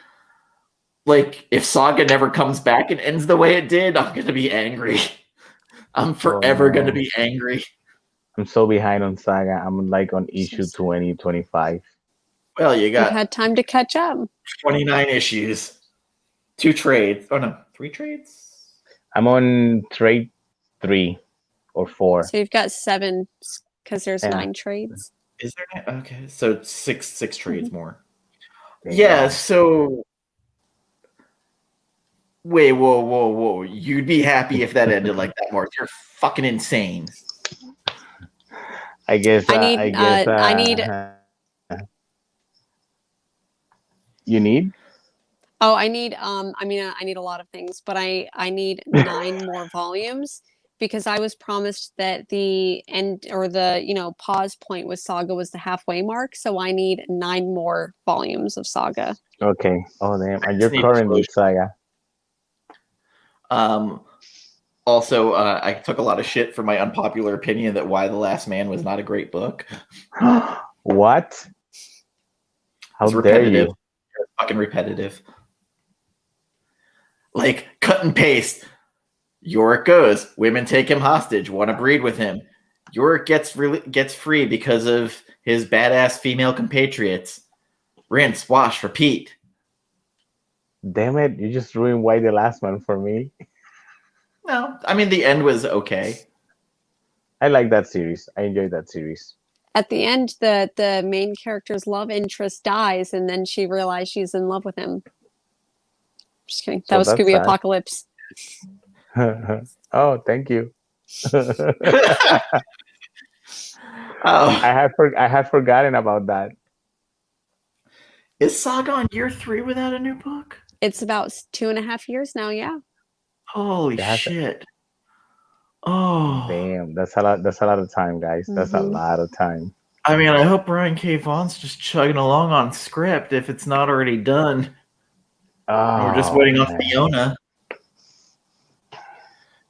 Like, if Saga never comes back and ends the way it did, I'm going to be angry. I'm forever going to be angry. I'm so behind on Saga. I'm like on issue 20, 25. Well, you had time to catch up. 29 issues. 2 trades. Oh, no. 3 trades? I'm on trade 3 or 4. So you've got 7 because there's 9 trades. Is there? Okay. So 6 trades more. Yeah. So wait, whoa. You'd be happy if that ended like that, Mark. You're fucking insane. I guess. I need. You need? Oh, I need. I need a lot of things, but I need 9 more volumes because I was promised that the end or the pause point with Saga was the halfway mark. So I need 9 more volumes of Saga. Okay. Oh damn! And you're current with Saga. Also, I took a lot of shit for my unpopular opinion that Why the Last Man was not a great book. What? How dare you? It's fucking repetitive. Like, cut and paste. Yorick goes. Women take him hostage. Want to breed with him. Yorick gets free because of his badass female compatriots. Rinse, wash, repeat. Damn it! You just ruined Why the Last Man for me. No, I mean the end was okay. I like that series. I enjoyed that series. At the end, the main character's love interest dies, and then she realized she's in love with him. Just kidding. That was Scooby Apocalypse. Oh, thank you. I had forgotten about that. Is Saga on year 3 without a new book? It's about 2.5 years now. Yeah. Holy shit! Oh damn, that's a lot of time, guys. That's a lot of time. I mean, I hope Brian K. Vaughan's just chugging along on script if it's not already done. We're just waiting off Fiona.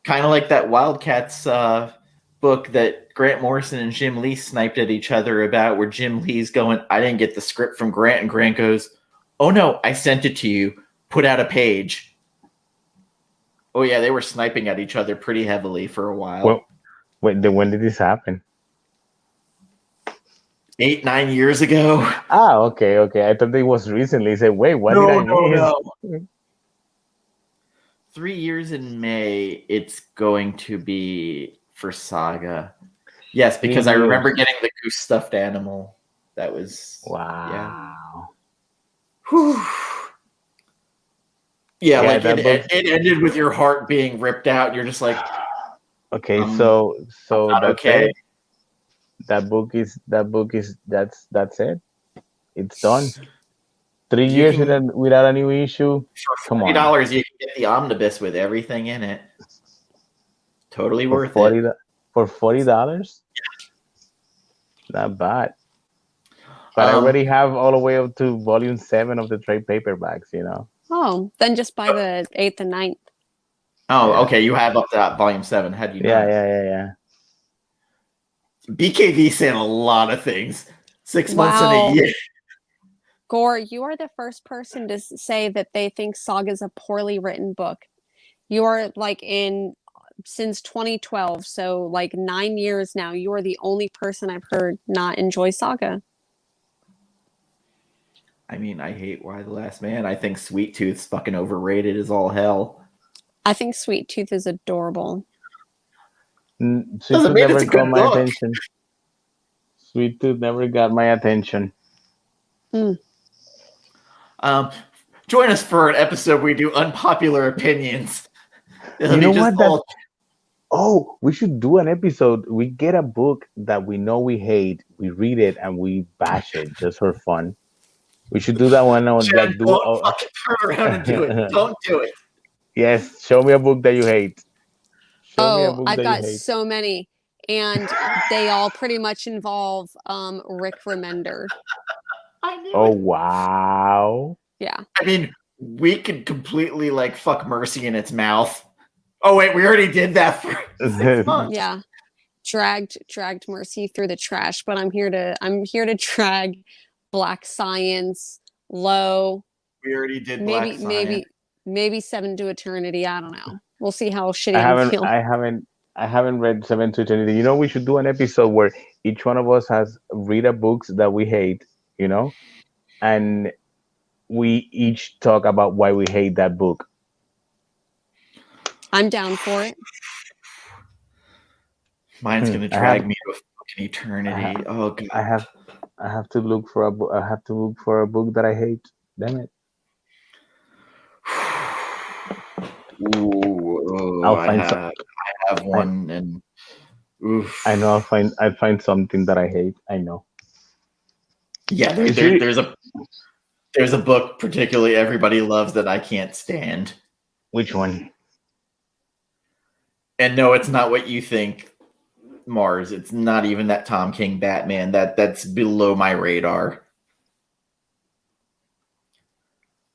Kind of like that Wildcats book that Grant Morrison and Jim Lee sniped at each other about, where Jim Lee's going, I didn't get the script from Grant, and Grant goes, oh no, I sent it to you. Put out a page. Oh yeah, they were sniping at each other pretty heavily for a while. Well, when did this happen? 8-9 years ago. Okay. I thought it was recently. I said, wait, what did I miss? No. 3 years in May, it's going to be for Saga. Yes, because I remember getting the goose stuffed animal. That was wow. Yeah, like it ended with your heart being ripped out. You're just like, okay, so that's okay. it. That book is that's it. It's done. 3 years without a new issue. For $40, you can get the omnibus with everything in it. Totally worth it. For $40? Not bad. But I already have all the way up to volume 7 of the trade paperbacks, you know. Oh, then just buy the 8th and 9th. Oh, yeah. Okay. You have up to volume 7. Had you? Yeah. BKV saying a lot of things. 6 months in a year. Gore, you are the first person to say that they think Saga's a poorly written book. You are since 2012, so like 9 years now. You are the only person I've heard not enjoy Saga. I mean, I hate Why the Last Man. I think Sweet Tooth's fucking overrated as all hell. I think Sweet Tooth is adorable. Sweet Tooth never got my attention. Sweet Tooth never got my attention. Join us for an episode we do unpopular opinions. You know what? We should do an episode. We get a book that we know we hate, we read it, and we bash it just for fun. We should do that one. Fucking turn around and do it. Don't do it. Yes, show me a book that you hate. I've got so many, and they all pretty much involve Rick Remender. Oh wow! Yeah. I mean, we could completely like fuck Mercy in its mouth. Oh wait, we already did that for 6 months. Yeah, dragged Mercy through the trash, but I'm here to drag Black Science, Low. We already did Black Science. Maybe 7 to Eternity. I don't know. We'll see how shitty I feel. I haven't read 7 to Eternity. You know, we should do an episode where each one of us has read a books that we hate. You know, and we each talk about why we hate that book. I'm down for it. Mine's gonna drag me to a fucking eternity. Oh god. I have to look for a book. I have to look for a book that I hate. Damn it. Ooh, I have one, and oof. I know I'll find something that I hate. I know. Yeah, there's a book particularly everybody loves that I can't stand. Which one? And no, it's not what you think, Mars. It's not even that Tom King Batman. That's below my radar.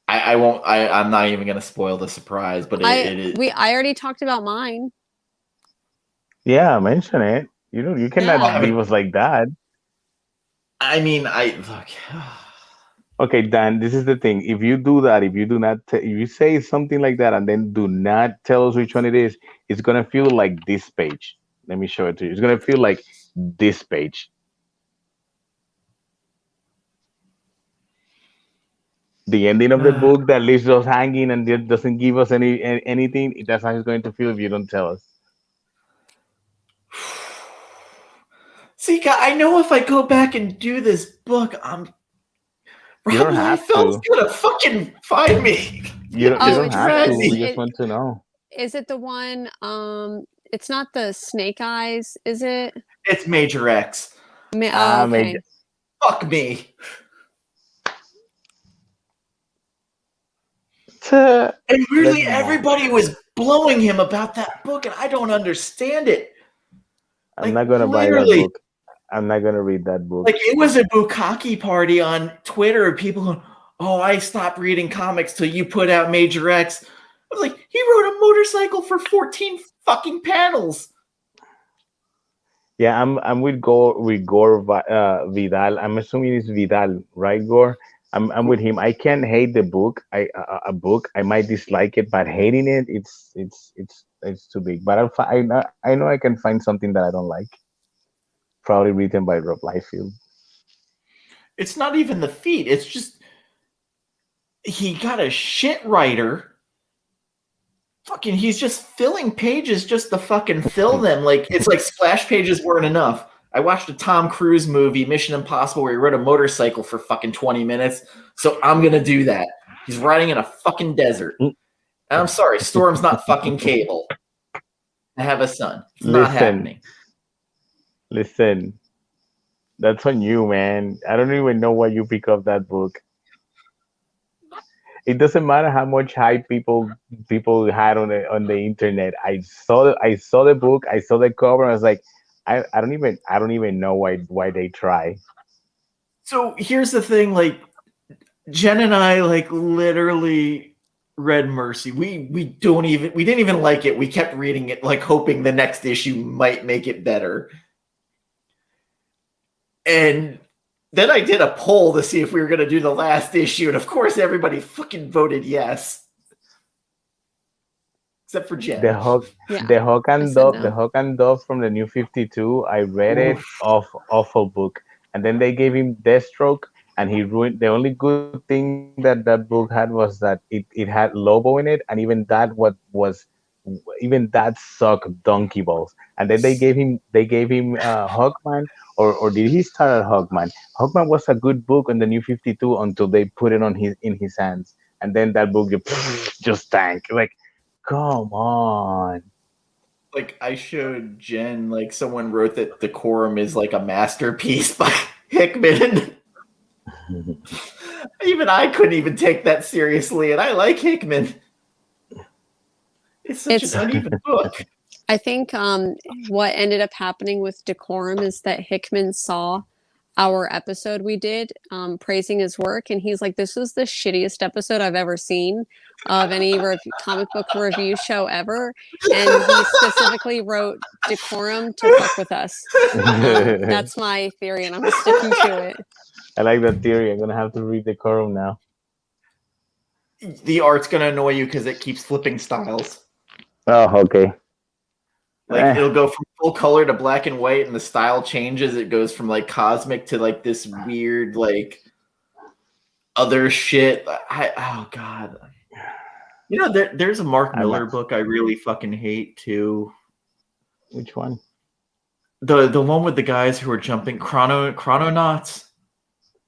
I won't. I'm not even going to spoil the surprise, but it is. I already talked about mine. Yeah, mention it. You cannot leave us like that. I mean, look. Okay, Dan, this is the thing. If you do that, if you say something like that and then do not tell us which one it is, it's going to feel like this page. Let me show it to you. It's going to feel like this page. The ending of the book that leaves us hanging and doesn't give us anything, that's how it's going to feel if you don't tell us. See, I know if I go back and do this book, Rob Liefeld's gonna fucking find me. You don't have to. We just want to know. Is it the one? It's not the Snake Eyes, is it? It's Major X. Okay. Major. Fuck me. And really, everybody was blowing him about that book, and I don't understand it. I'm not gonna buy that book. I'm not gonna read that book. Like, it was a bukkake party on Twitter. People going, "Oh, I stopped reading comics till you put out Major X." I was like, he rode a motorcycle for 14 fucking panels. Yeah, I'm with Gore Vidal. I'm assuming it's Vidal, right, Gore? I'm with him. I can't hate the book. A book. I might dislike it, but hating it, it's too big. But I know I can find something that I don't like. Probably written by Rob Liefeld. It's not even the feat. It's just he got a shit writer. Fucking, he's just filling pages just to fucking fill them. Like, it's like splash pages weren't enough. I watched a Tom Cruise movie, Mission Impossible, where he rode a motorcycle for fucking 20 minutes. So I'm gonna do that. He's riding in a fucking desert. And I'm sorry, Storm's not fucking Cable. I have a son. It's not happening. Listen, that's on you, man. I don't even know why you pick up that book. It doesn't matter how much hype people had on the internet. I saw the book, I saw the cover, and I was like, I don't even know why they try. So here's the thing, like, Jen and I, like, literally read Mercy. We didn't even like it. We kept reading it, like, hoping the next issue might make it better. And then I did a poll to see if we were going to do the last issue, and of course everybody fucking voted yes. Except for Jen. The Hawk and Dove from the New 52. I read it. Awful book. And then they gave him Deathstroke, and he ruined. The only good thing that book had was that it had Lobo in it, and even that sucked donkey balls. And then they gave him Hawkman, or did he start at Hawkman? Hawkman was a good book on the New 52 until they put it in his hands, and then that book just tanked. Like, come on. Like, I showed Jen, like, someone wrote that Decorum is like a masterpiece by Hickman. Even I couldn't even take that seriously, and I like Hickman. It's such an uneven book. I think what ended up happening with Decorum is that Hickman saw our episode we did praising his work, and he's like, this is the shittiest episode I've ever seen of any comic book review show ever, and he specifically wrote Decorum to fuck with us. That's my theory, and I'm sticking to it. I like that theory. I'm gonna have to read Decorum now. The art's gonna annoy you because it keeps flipping styles. Oh, okay. Like, it'll go from full color to black and white, and the style changes. It goes from, like, cosmic to, like, this weird, like, other shit. Oh god. You know, there's a Mark Miller book I really fucking hate too. Which one? The one with the guys who are jumping Chrononauts.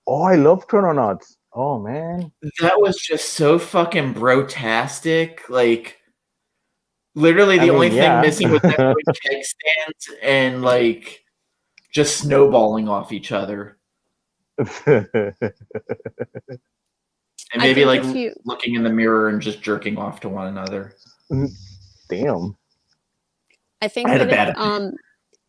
Oh, I love Chrononauts. Oh man. That was just so fucking brotastic. Like, literally the only thing missing was that keg stands and, like, just snowballing off each other. And maybe, like, looking in the mirror and just jerking off to one another. Damn. I think that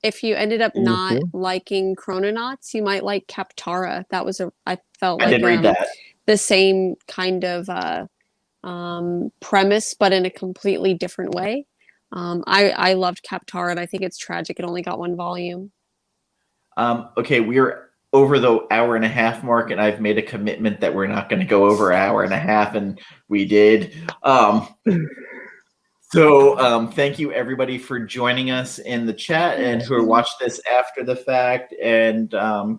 if you ended up not liking Chrononauts, you might like Kaptara. That was I felt like I did read that. The same kind of premise, but in a completely different way. I loved Kaptara, and I think it's tragic it only got one volume. Okay, we're over the hour and a half mark, and I've made a commitment that we're not going to go over an hour and a half, and we did. So thank you everybody for joining us in the chat and who watched this after the fact, and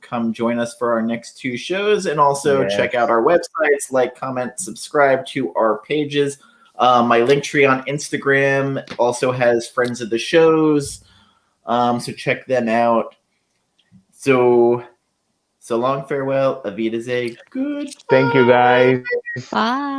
come join us for our next two shows, and also check out our websites, like, comment, subscribe to our pages. My Linktree on Instagram also has friends of the shows, so check them out. So long, farewell, Avita Zay, good. Thank you guys. Bye.